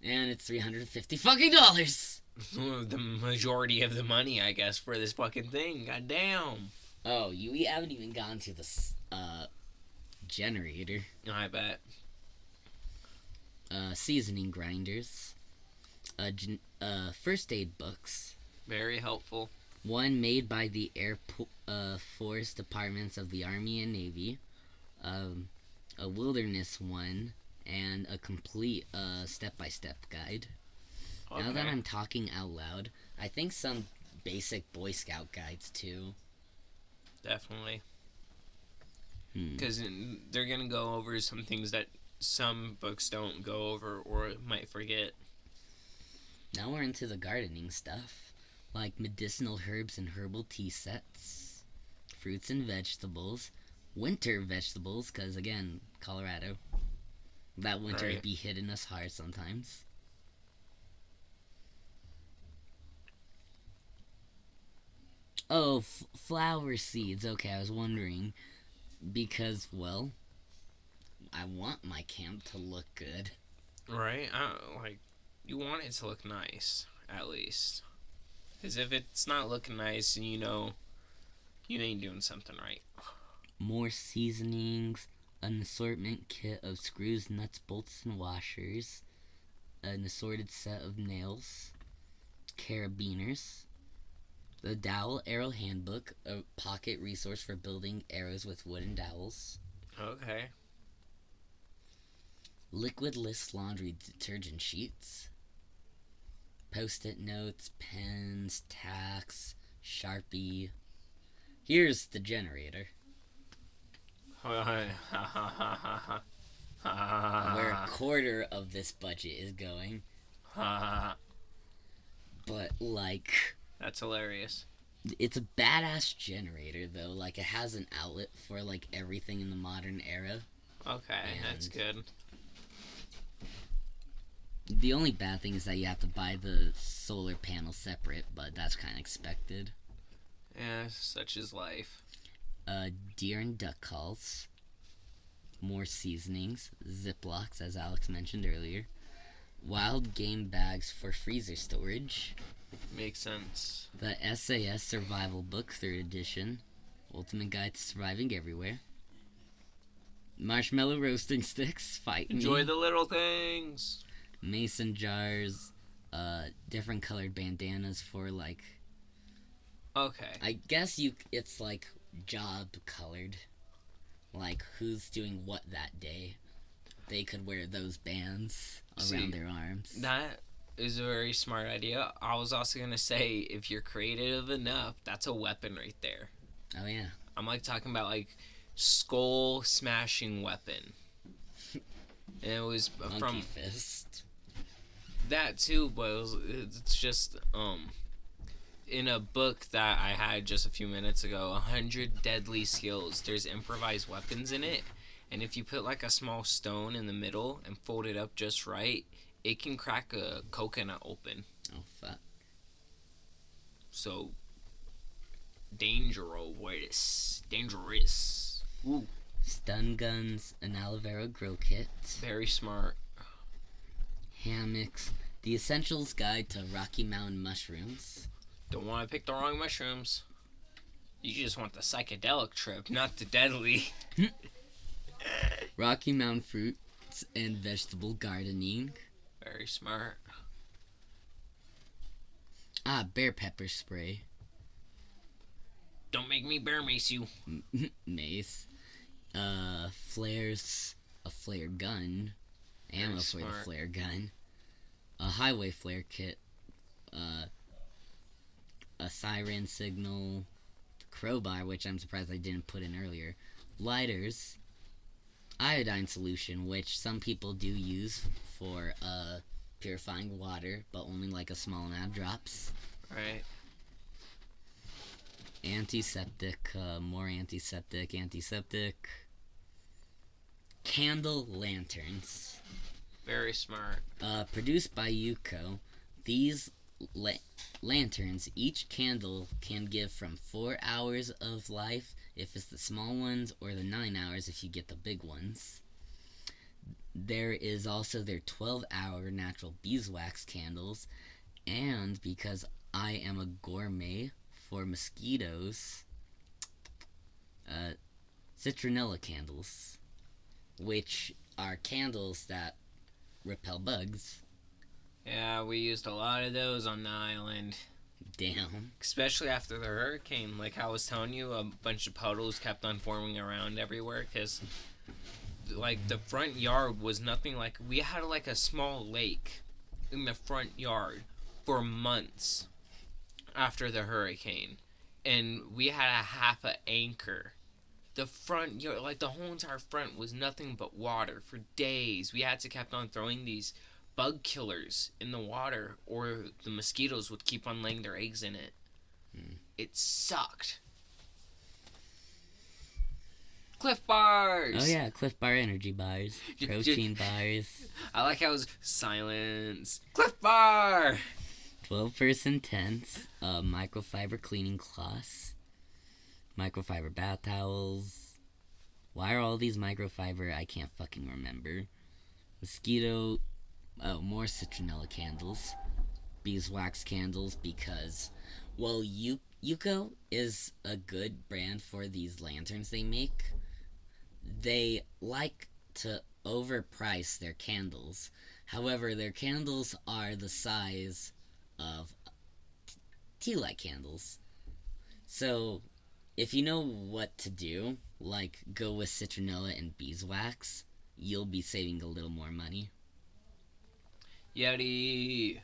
And it's $350 fucking dollars. The majority of the money, I guess, for this fucking thing. God damn. Oh, we haven't even gone to the generator. I bet. Seasoning grinders. First aid books. Very helpful. One made by the Air Force Departments of the Army and Navy. A wilderness one. And a complete step-by-step guide. Okay. Now that I'm talking out loud, I think some basic Boy Scout guides too. Definitely. Because they're going to go over some things that some books don't go over or might forget. Now we're into the gardening stuff, like medicinal herbs and herbal tea sets, fruits and vegetables, winter vegetables, because again, Colorado. That winter Right. be hitting us hard sometimes. Oh, flower seeds. Okay, I was wondering. Because, well, I want my camp to look good. Right? Like, you want it to look nice, at least. Because if it's not looking nice, and you know you ain't doing something right. More seasonings, an assortment kit of screws, nuts, bolts, and washers, an assorted set of nails, carabiners, the Dowel Arrow Handbook, a pocket resource for building arrows with wooden dowels, Okay. liquidless laundry detergent sheets, post-it notes, pens, tacks, Sharpie. Here's the generator. Where a quarter of this budget is going. But, like, That's hilarious. it's a badass generator, though. Like, it has an outlet for, like, everything in the modern era. Okay, that's And- good. The only bad thing is that you have to buy the solar panel separate, but that's kind of expected. Yeah, such is life. Deer and duck calls. More seasonings. Ziplocs, as Alex mentioned earlier. Wild game bags for freezer storage. Makes sense. The SAS Survival Book 3rd Edition. Ultimate Guide to Surviving Everywhere. Marshmallow roasting sticks. Fight Enjoy me. the little things. Mason jars. Different colored bandanas for, like, Okay. I guess it's like job colored. Like who's doing what that day. They could wear those bands around their arms. That is a very smart idea. I was also going to say, if you're creative enough, that's a weapon right there. Oh yeah. I'm like talking about like skull smashing weapon. And it was Monkey from fist. that too, but it's just in a book that I had just a few minutes ago, 100 Deadly Skills. There's improvised weapons in it, and if you put like a small stone in the middle and fold it up just right, it can crack a coconut open. Oh fuck. also dangerous. Ooh, Stun guns, an aloe vera grow kit, very smart. hammocks, the essentials guide to Rocky Mountain mushrooms, Don't want to pick the wrong mushrooms. You just want the psychedelic trip, not the deadly. Rocky Mountain fruits and vegetable gardening. Very smart. Bear pepper spray. Don't make me bear mace you. Mace. Flares, a flare gun. Ammo for the smart. flare gun. A highway flare kit. A siren signal. Crowbar, which I'm surprised I didn't put in earlier. Lighters. Iodine solution, which some people do use for purifying water, but only like a small amount of drops. Right. Antiseptic, more antiseptic. Candle lanterns. Very smart. Produced by Yuko, these lanterns, each candle can give from 4 hours of life if it's the small ones, or the 9 hours if you get the big ones. There is also their 12-hour natural beeswax candles, and because I am a gourmet for mosquitoes, citronella candles, which are candles that repel bugs. Yeah, we used a lot of those on the island. Damn. Especially after the hurricane. Like I was telling you, a bunch of puddles kept on forming around everywhere because, like, the front yard was nothing like... We had, like, a small lake in the front yard for months after the hurricane. And we had a half an acre. The front yard, like, the whole entire front was nothing but water for days. We had to kept on throwing these bug killers in the water, or the mosquitoes would keep on laying their eggs in it. It sucked. Cliff bars. Oh yeah, Cliff Bar energy bars, protein bars, I like how it was silence. Cliff bar. 12-person tents, microfiber cleaning cloths, microfiber bath towels. Why are all these microfiber? I can't fucking remember. Mosquito. Oh, more citronella candles, beeswax candles, because, well, Yuko is a good brand for these lanterns they make. They like to overprice their candles. However, their candles are the size of tea light candles. So, if you know what to do, like go with citronella and beeswax, you'll be saving a little more money. Yeti.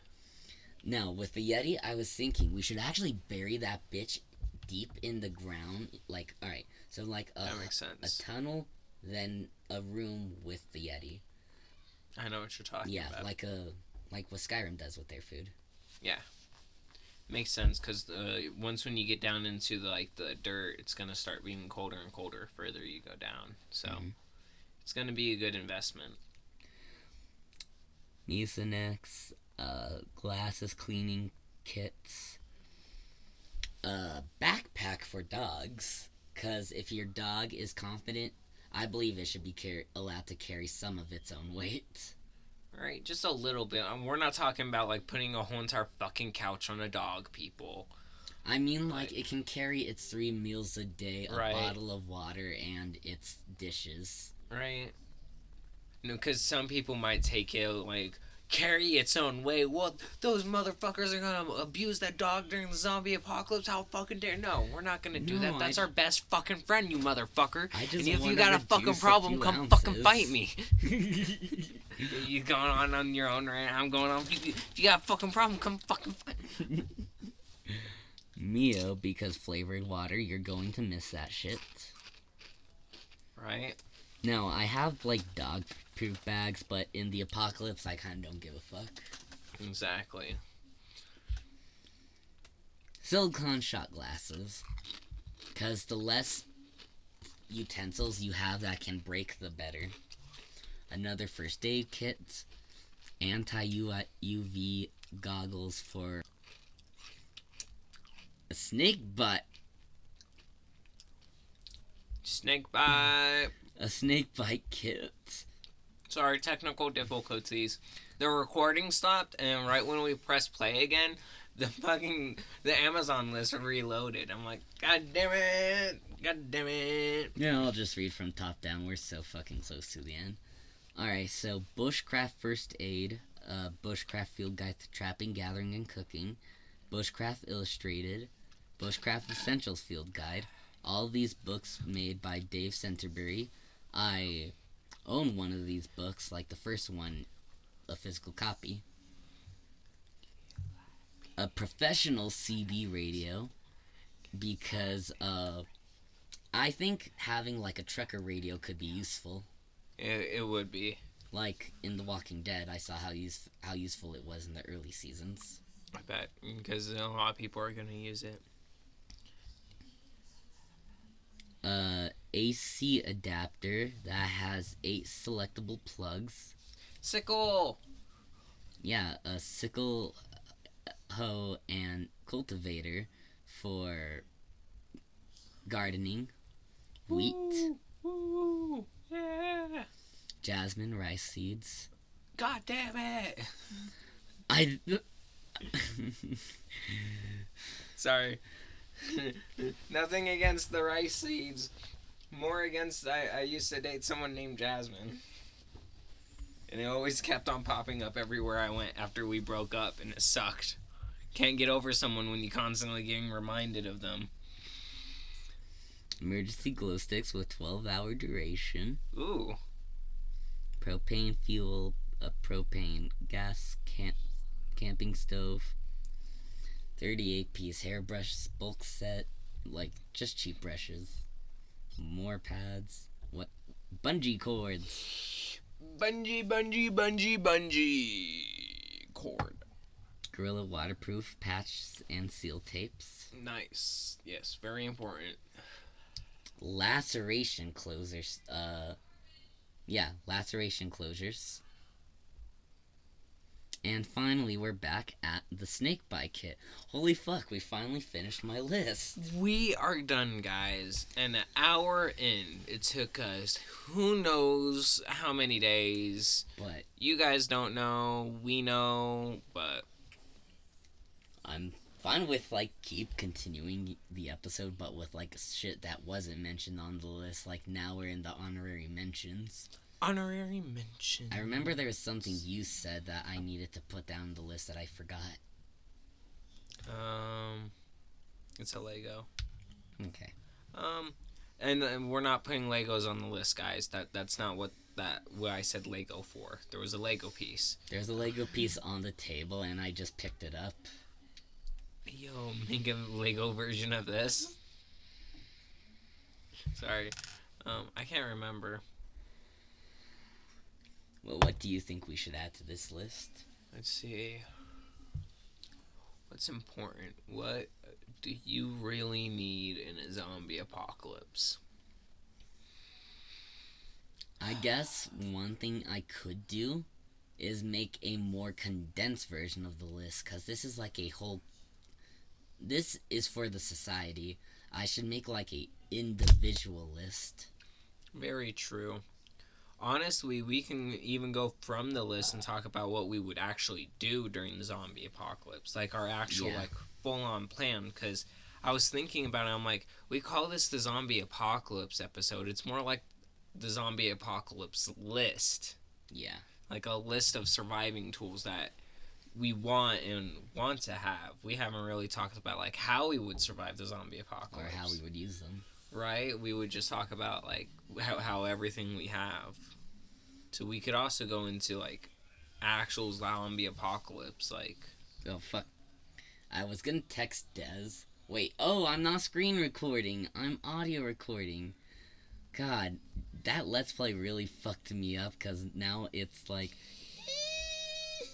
Now, with the Yeti, I was thinking we should actually bury that bitch deep in the ground. Like, alright, so like That makes sense. a tunnel, then a room with the Yeti. I know what you're talking about. Like what Skyrim does with their food. Makes sense, because once when you get down into the dirt, it's going to start being colder and colder further you go down. So, it's going to be a good investment. Mucinex, glasses cleaning kits, backpack for dogs, because if your dog is confident, I believe it should be allowed to carry some of its own weight. Right, just a little bit. We're not talking about, like, putting a whole entire fucking couch on a dog, people. I mean, like, it can carry its 3 meals a day, a Right. bottle of water, and its dishes. Right? You know, because some people might take it, like, carry its own weight. Well, those motherfuckers are gonna abuse that dog during the zombie apocalypse. How fucking dare? No, we're not gonna do that. That's our best fucking friend, you motherfucker. I just And if you wanna got a reduce fucking a problem, few come fucking ounces. fight me. You going on your own, right? I'm going on. If you got a fucking problem, come fucking fight me. Mio, because flavored water, you're going to miss that shit. Right? Now, I have, like, dog-proof bags, but in the apocalypse, I kind of don't give a fuck. Exactly. Silicone shot glasses. Because the less utensils you have that can break, the better. Another first aid kit. Anti-UV goggles for snake bite. Snake bite. A snake bite kit. Sorry, technical difficulties. The recording stopped, and right when we pressed play again, the Amazon list reloaded. I'm like, God damn it! God damn it! Yeah, I'll just read from top down. We're so fucking close to the end. Alright, so Bushcraft First Aid, Bushcraft Field Guide to Trapping, Gathering, and Cooking, Bushcraft Illustrated, Bushcraft Essentials Field Guide. All these books made by Dave Centerbury. I own one of these books, like the first one, a physical copy. A professional CB radio, because I think having like a trucker radio could be useful. It would be. Like in The Walking Dead, I saw how useful it was in the early seasons. I bet, because a lot of people are gonna use it. AC adapter that has 8 selectable plugs. Sickle! Yeah, a sickle, hoe, and cultivator for gardening. Wheat, Woo! Yeah! jasmine, rice seeds. God damn it! I. Sorry. Nothing against the rice seeds. More against, I used to date someone named Jasmine. And it always kept on popping up everywhere I went after we broke up, and it sucked. Can't get over someone when you're constantly getting reminded of them. Emergency glow sticks with 12-hour duration. Ooh. Propane fuel, a propane gas camping stove. 38-piece hairbrush bulk set, like just cheap brushes. More pads. What? Bungee cords. Bungee cord. Gorilla waterproof patches and seal tapes. Nice. Yes, very important. Laceration closers. Laceration closures. And finally, we're back at the snake bite kit. Holy fuck, we finally finished my list. We are done, guys. An hour in. It took us who knows how many days. But You guys don't know. We know. But I'm fine with, like, keep continuing the episode, but with, like, shit that wasn't mentioned on the list. Like, now we're in the honorary mentions. honorary mention. I remember there was something you said that I needed to put down the list that I forgot. It's a Lego. Okay. And we're not putting Legos on the list, guys. That's not what I said Lego for. There was a Lego piece. There's a Lego piece on the table, and I just picked it up. Yo, make a Lego version of this. Sorry. I can't remember. Well, what do you think we should add to this list? Let's see. What's important? What do you really need in a zombie apocalypse? I guess one thing I could do is make a more condensed version of the list, because this is like a whole... This is for the society. I should make like a individual list. Very true. Honestly, we can even go from the list and talk about what we would actually do during the zombie apocalypse. Like our actual, like, full-on plan. Because I was thinking about it, I'm like, we call this the zombie apocalypse episode. It's more like the zombie apocalypse list. Yeah. Like a list of surviving tools that we want to have. We haven't really talked about, like, how we would survive the zombie apocalypse. Or how we would use them. Right? We would just talk about, like, how everything we have. So we could also go into, like, actual zombie apocalypse, like... Oh, fuck. I was gonna text Des. Wait, I'm not screen recording. I'm audio recording. God, that Let's Play really fucked me up, because now it's like...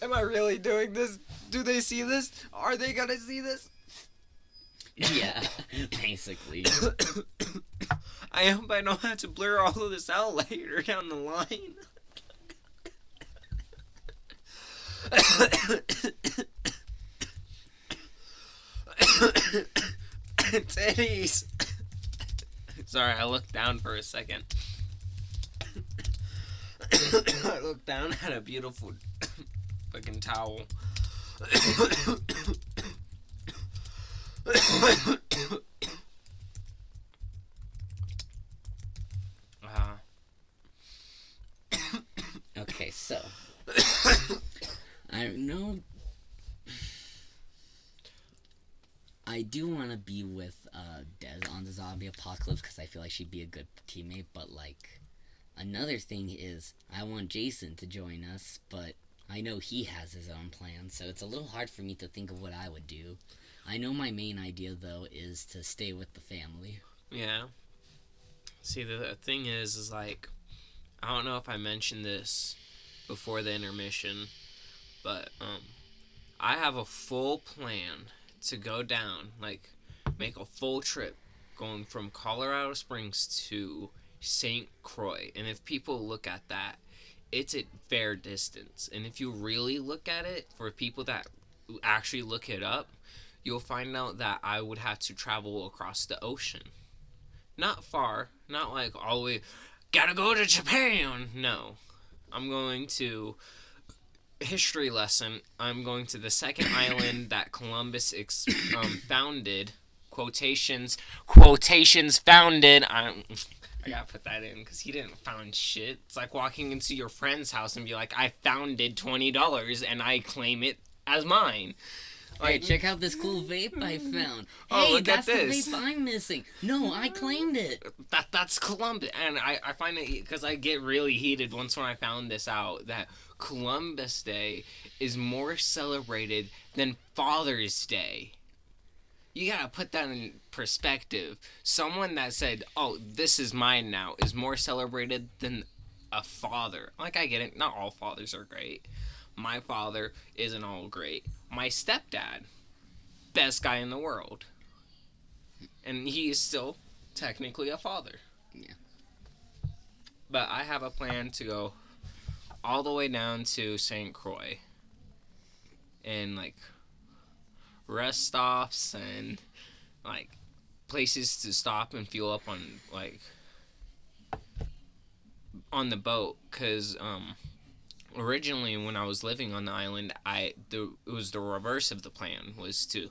Am I really doing this? Do they see this? Are they gonna see this? Yeah, basically. I hope I know how to blur all of this out later down the line. Titties. Sorry, I looked down for a second. I looked down at a beautiful fucking towel. Okay, so I know I do want to be with Des on the zombie apocalypse because I feel like she'd be a good teammate. But like another thing is, I want Jason to join us, but I know he has his own plans, so it's a little hard for me to think of what I would do. I know my main idea though is to stay with the family. Yeah. See, the thing is like, I don't know if I mentioned this before the intermission, but I have a full plan to go down, like, make a full trip going from Colorado Springs to St. Croix. And if people look at that, it's a fair distance. And if you really look at it, for people that actually look it up, you'll find out that I would have to travel across the ocean. Not far, not like all the way, gotta go to Japan. No. I'm going to, history lesson, I'm going to the second island that Columbus founded. Quotations founded. I gotta put that in because he didn't found shit. It's like walking into your friend's house and be like, I founded $20 and I claim it as mine. Like, hey, check out this cool vape I found. Oh, hey, look that's at this. The vape I'm missing. No, I claimed it. That's Columbus. And I find it, because I get really heated when I found this out, that Columbus Day is more celebrated than Father's Day. You gotta put that in perspective. Someone that said, oh, this is mine now, is more celebrated than a father. Like, I get it. Not all fathers are great. My father isn't all great. My stepdad, best guy in the world. And he is still technically a father. Yeah. But I have a plan to go all the way down to St. Croix. And, like, rest stops and, like, places to stop and fuel up on, like, on the boat. Because, originally, when I was living on the island, it was the reverse of the plan, was to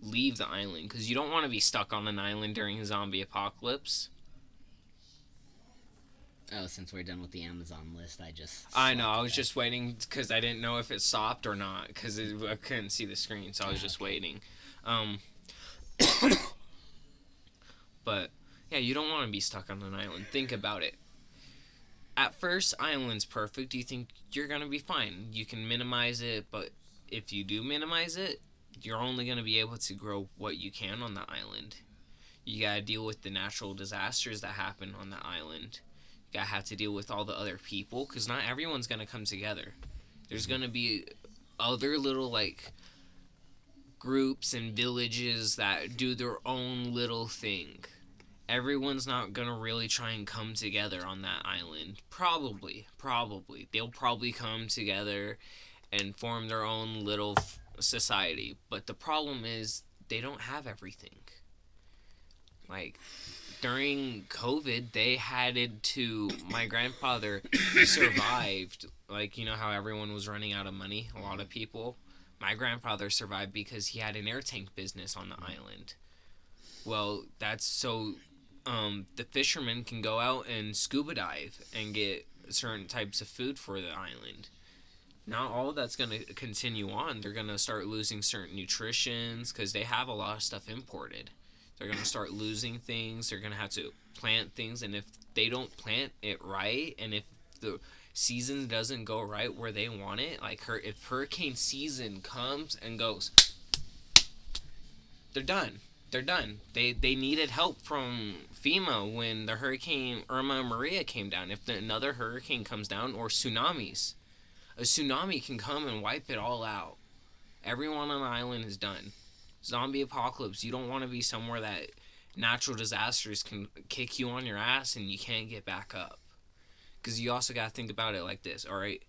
leave the island, because you don't want to be stuck on an island during a zombie apocalypse. Oh, since we're done with the Amazon list, I know, I was just waiting, because I didn't know if it stopped or not, because I couldn't see the screen, so I was just waiting. But, yeah, you don't want to be stuck on an island. Think about it. At first, island's perfect. You think you're going to be fine. You can minimize it, but if you do minimize it, you're only going to be able to grow what you can on the island. You got to deal with the natural disasters that happen on the island. You got to have to deal with all the other people, because not everyone's going to come together. There's going to be other little, like, groups and villages that do their own little thing. Everyone's not going to really try and come together on that island. Probably. They'll probably come together and form their own little society. But the problem is, they don't have everything. Like, during COVID, they had to... My grandfather survived. Like, you know how everyone was running out of money? A lot of people. My grandfather survived because he had an air tank business on the island. Well, that's so... the fishermen can go out and scuba dive and get certain types of food for the island. Not all of that's going to continue on. They're going to start losing certain nutritions because they have a lot of stuff imported. They're going to start losing things. They're going to have to plant things. And if they don't plant it right, and if the season doesn't go right where they want it, like if hurricane season comes and goes, they're done. They're done. They needed help from FEMA when the Hurricane Irma and Maria came down. If another hurricane comes down, or tsunamis, a tsunami can come and wipe it all out. Everyone on the island is done. Zombie apocalypse, you don't want to be somewhere that natural disasters can kick you on your ass and you can't get back up. Because you also got to think about it like this, alright?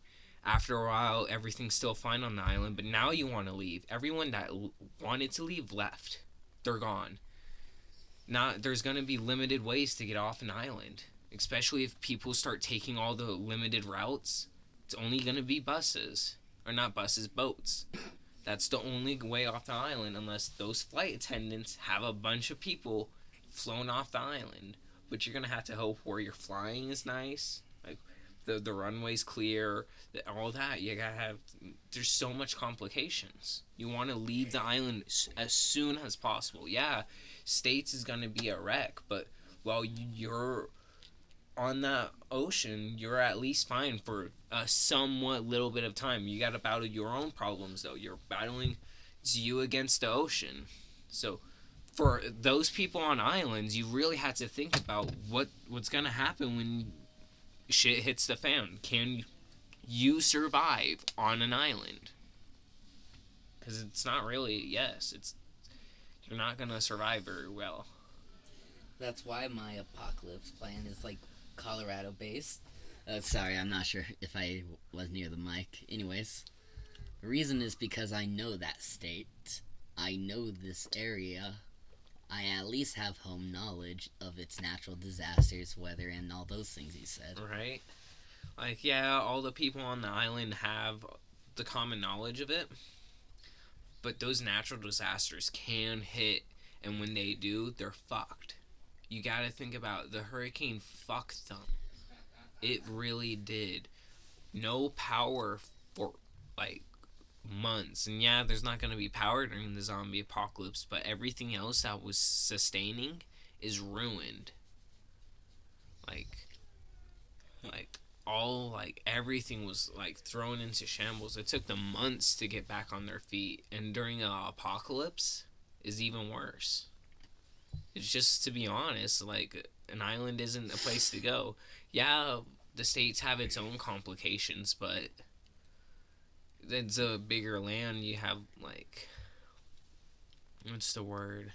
After a while, everything's still fine on the island, but now you want to leave. Everyone that wanted to leave left. They're gone. there's going to be limited ways to get off an island, especially if people start taking all the limited routes. It's only going to be buses, or not buses, boats. That's the only way off the island, unless those flight attendants have a bunch of people flown off the island. But you're going to have to hope where you're flying is nice, like the runway's clear, all that. You got to have, there's so much complications. You want to leave the island as soon as possible. Yeah, States is going to be a wreck, but while you're on that ocean, you're at least fine for a somewhat little bit of time. You got to battle your own problems, though. You're battling, it's you against the ocean. So for those people on islands, you really have to think about what's going to happen when shit hits the fan. Can you survive on an island? Because it's not really, yes, it's, you're not going to survive very well. That's why my apocalypse plan is like Colorado based. Sorry, I'm not sure if I was near the mic. Anyways, the reason is because I know that state. I know this area. I at least have home knowledge of its natural disasters, weather, and all those things he said. Right? Like, yeah, all the people on the island have the common knowledge of it, but those natural disasters can hit, and when they do, they're fucked. You gotta think about the hurricane fucked them. It really did. No power for like months. And yeah, there's not gonna be power during the zombie apocalypse, but everything else that was sustaining is ruined. Like all, like, everything was like thrown into shambles. It took them months to get back on their feet, and during an apocalypse is even worse. It's just, to be honest, like, an island isn't a place to go. Yeah, the states have its own complications, but it's a bigger land. You have, like, what's the word?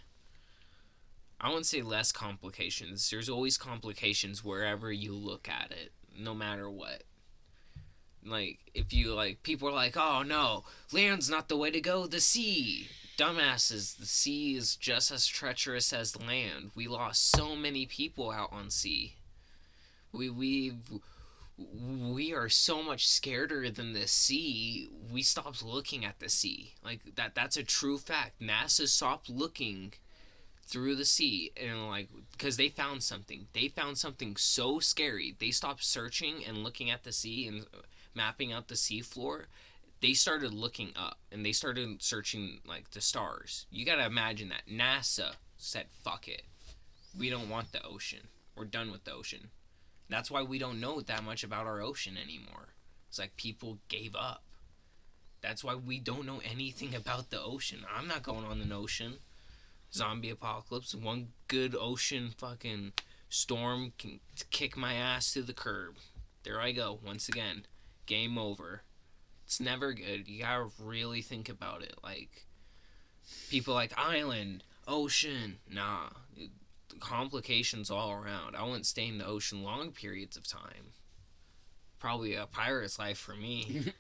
I wouldn't say less complications. There's always complications wherever you look at it, no matter what. Like, if you, like, people are like, oh no, land's not the way to go, the sea. Dumbasses, the sea is just as treacherous as land. We lost so many people out on sea. We are so much scareder than the sea. We stopped looking at the sea. Like, that's a true fact. NASA stopped looking through the sea, and, like, because they found something so scary. They stopped searching and looking at the sea and mapping out the seafloor. They started looking up, and they started searching, like, the stars. You gotta imagine that. NASA said, fuck it. We don't want the ocean. We're done with the ocean. That's why we don't know that much about our ocean anymore. It's like people gave up. That's why we don't know anything about the ocean. I'm not going on an ocean. Zombie apocalypse. One good ocean fucking storm can kick my ass to the curb. There I go, once again. Game over. It's never good. You gotta really think about it. Like, people like island, ocean. Nah. Complications all around. I wouldn't stay in the ocean long periods of time. Probably a pirate's life for me.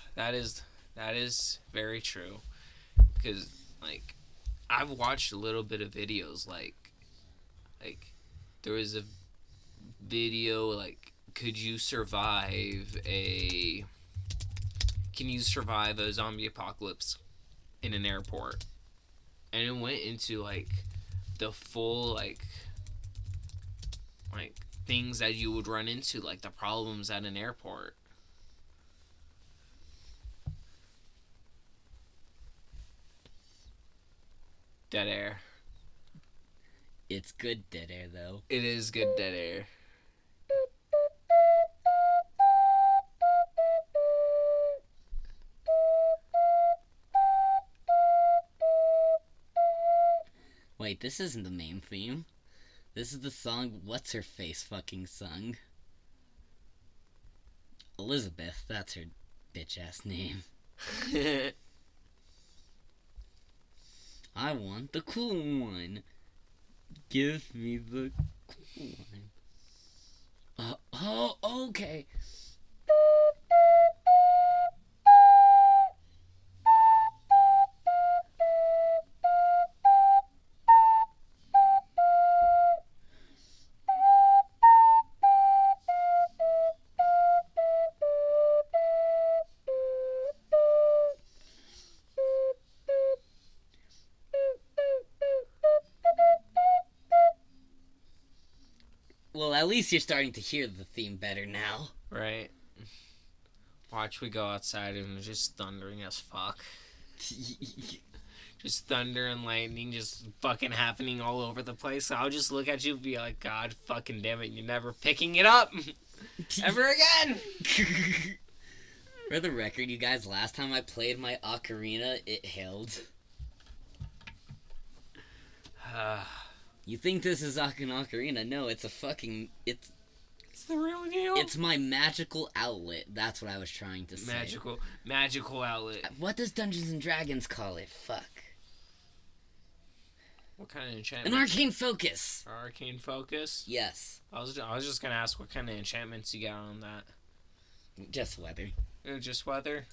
That is very true. Because, like, I've watched a little bit of videos, like there was a video, like, can you survive a zombie apocalypse in an airport? And it went into, like, the full, like things that you would run into, like the problems at an airport. Dead air. It's good dead air, though. It is good dead air. Wait, this isn't the main theme. This is the song What's Her Face fucking sung. Elizabeth, that's her bitch-ass name. I want the cool one. Give me the Oh, okay. Well, at least you're starting to hear the theme better now. Right. Watch, we go outside and it's just thundering as fuck. Just thunder and lightning just fucking happening all over the place. So I'll just look at you and be like, God fucking damn it, you're never picking it up ever again. For the record, you guys, last time I played my ocarina, it held. You think this is an ocarina? No, it's a fucking... It's the real deal. It's my magical outlet. That's what I was trying to say. Magical outlet. What does Dungeons and Dragons call it? Fuck. What kind of enchantment? An arcane focus. Arcane focus? Yes. I was just gonna ask what kind of enchantments you got on that. Just weather. Just weather?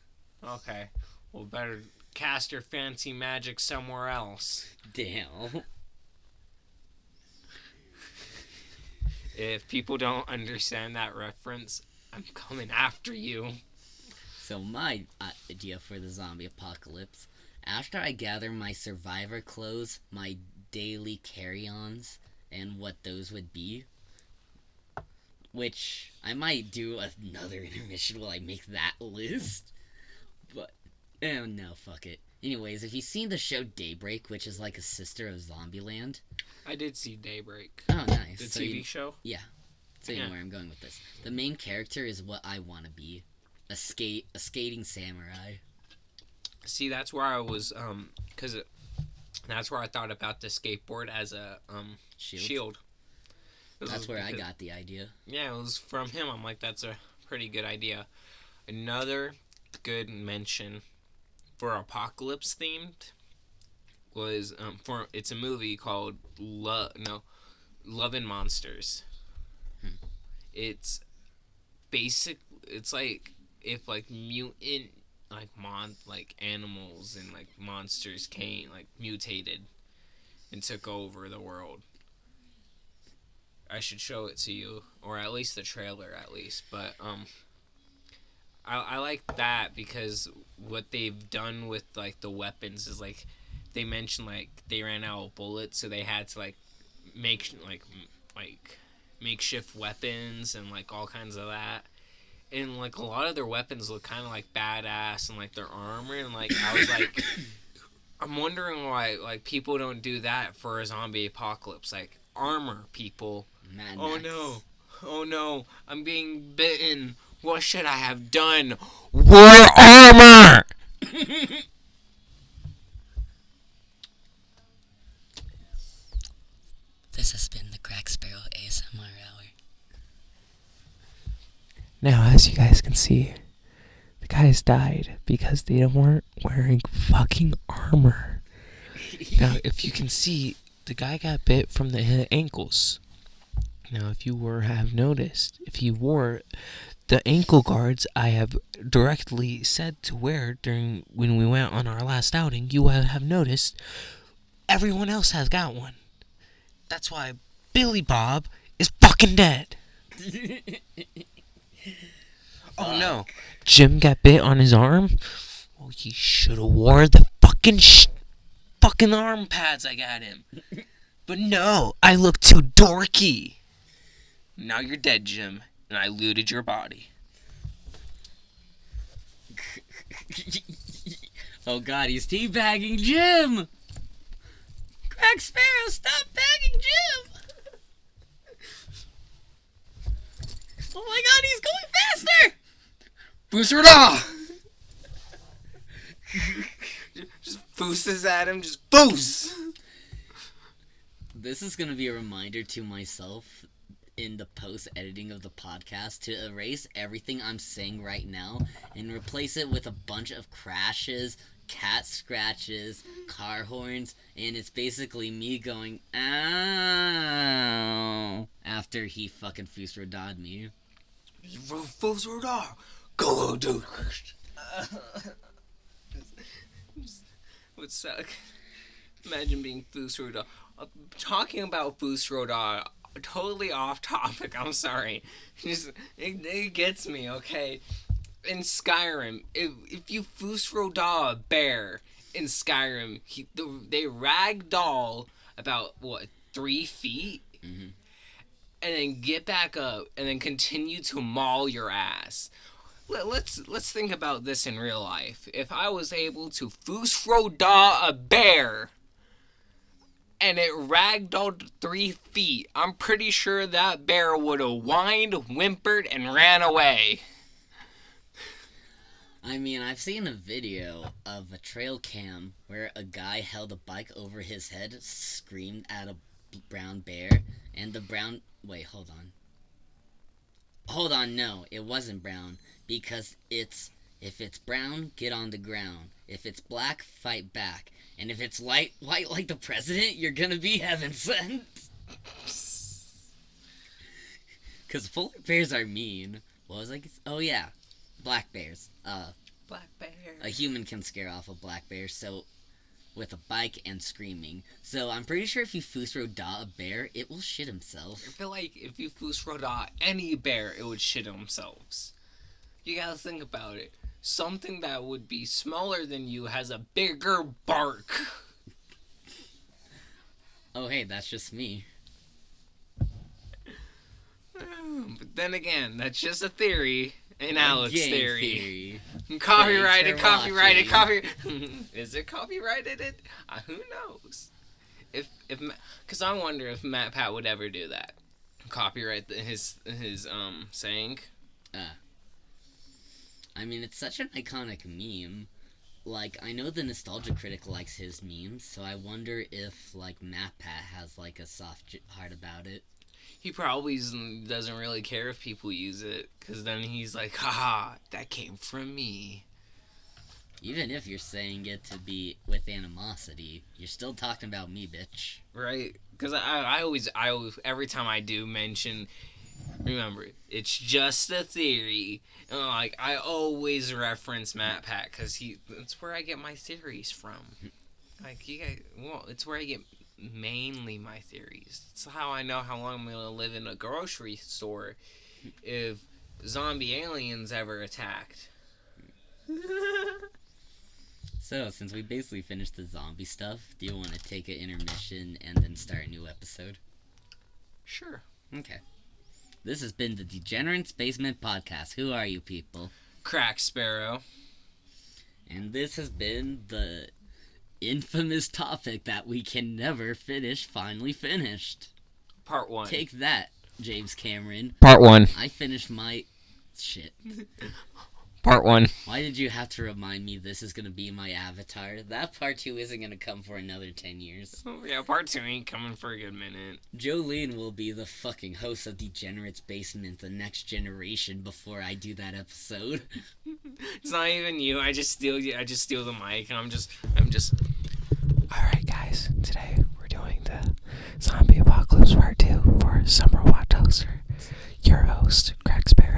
Okay. Well, better cast your fancy magic somewhere else. Damn. If people don't understand that reference, I'm coming after you. So my idea for the zombie apocalypse, after I gather my survivor clothes, my daily carry-ons, and what those would be, which I might do another intermission while I make that list, but, no, fuck it. Anyways, if you've seen the show Daybreak, which is like a sister of Zombieland... I did see Daybreak. Oh, nice. The TV show? Yeah. So you know where I'm going with this. The main character is what I want to be. A skating samurai. See, that's where I was, that's where I thought about the skateboard as a, shield. That's where I got the idea. Yeah, it was from him. I'm like, that's a pretty good idea. Another good mention for apocalypse themed was it's a movie called Love and Monsters. It's it's like if like mutant like animals and like monsters came like mutated and took over the world. I should show it to you, or at least the trailer at least, but I like that because what they've done with like the weapons is like they mentioned like they ran out of bullets, so they had to like make like makeshift weapons and like all kinds of that. And like a lot of their weapons look kind of like badass and like their armor, and like I was like I'm wondering why like people don't do that for a zombie apocalypse, like armor people. Mad Oh Max. no. Oh no, I'm being bitten. What should I have done? Wear armor! This has been the Crack Sparrow ASMR Hour. Now, as you guys can see, the guys died because they weren't wearing fucking armor. Now, if you can see, the guy got bit from the ankles. Now, if you have noticed, if he wore the ankle guards I have directly said to wear when we went on our last outing, you will have noticed everyone else has got one. That's why Billy Bob is fucking dead. Oh no, Jim got bit on his arm. Well, he should have wore the fucking arm pads I got him. But no, I look too dorky. Now you're dead, Jim, and I looted your body. Oh god, he's teabagging Jim! Crack Sparrow, stop bagging Jim! Oh my god, he's going faster! Booster law! Just booses at him, just boost! This is gonna be a reminder to myself in the post-editing of the podcast to erase everything I'm saying right now and replace it with a bunch of crashes, cat scratches, car horns, and it's basically me going, ow, after he fucking Fusroda'd me. Go do. Would suck. Imagine being Fusroda. Talking about Fusroda, totally off topic. I'm sorry. It gets me. Okay. In Skyrim, if you Fusroda a bear in Skyrim, they ragdoll about 3 feet, Mm-hmm. and then get back up and then continue to maul your ass. Let's think about this in real life. If I was able to Fusroda a bear and it ragdolled 3 feet, I'm pretty sure that bear would have whined, whimpered, and ran away. I mean, I've seen a video of a trail cam where a guy held a bike over his head, screamed at a brown bear, and the brown... Wait, hold on. Hold on, no, it wasn't brown, because if it's brown, get on the ground. If it's black, fight back. And if it's white like the president, you're gonna be heaven sent. Because polar bears are mean. What was I... Oh, yeah. Black bears. Black bear. A human can scare off a black bear, so... with a bike and screaming. So I'm pretty sure if you Fusroda a bear, it will shit himself. I feel like if you Fusroda any bear, it would shit themselves. You gotta think about it. Something that would be smaller than you has a bigger bark. Oh, hey, that's just me. But then again, that's just a theory. An Alex Game theory. theory. Copyrighted. Thanks for Is it copyrighted? Who knows? Because I wonder if Matt Pat would ever do that. Copyright his saying. I mean, it's such an iconic meme. Like, I know the Nostalgia Critic likes his memes, so I wonder if, like, Matt Pat has, like, a soft heart about it. He probably doesn't really care if people use it, because then he's like, haha, that came from me. Even if you're saying it to be with animosity, you're still talking about me, bitch. Right? Because I always, every time I do mention, remember, it's just a theory. And like, I always reference Matt Pat, because that's where I get my theories from. Like, you guys, well, it's where I get mainly my theories. It's how I know how long I'm gonna live in a grocery store if zombie aliens ever attacked. So, since we basically finished the zombie stuff, do you want to take an intermission and then start a new episode? Sure. Okay. This has been the Degenerates Basement Podcast. Who are you people? Crack Sparrow. And this has been the infamous topic that we can never finish, finally finished. Part 1. Take that, James Cameron. Part 1. I finished my... shit. Part 1. Why did you have to remind me this is gonna be my avatar? That part 2 isn't gonna come for another 10 years. Oh, yeah, part 2 ain't coming for a good minute. Jolene will be the fucking host of Degenerates Basement, the next generation, before I do that episode. It's not even you. I just steal the mic, and I'm just. Alright, guys, today we're doing the Zombie Apocalypse Part 2 for Summer Watch Toaster. Your host, Crack Sparrow.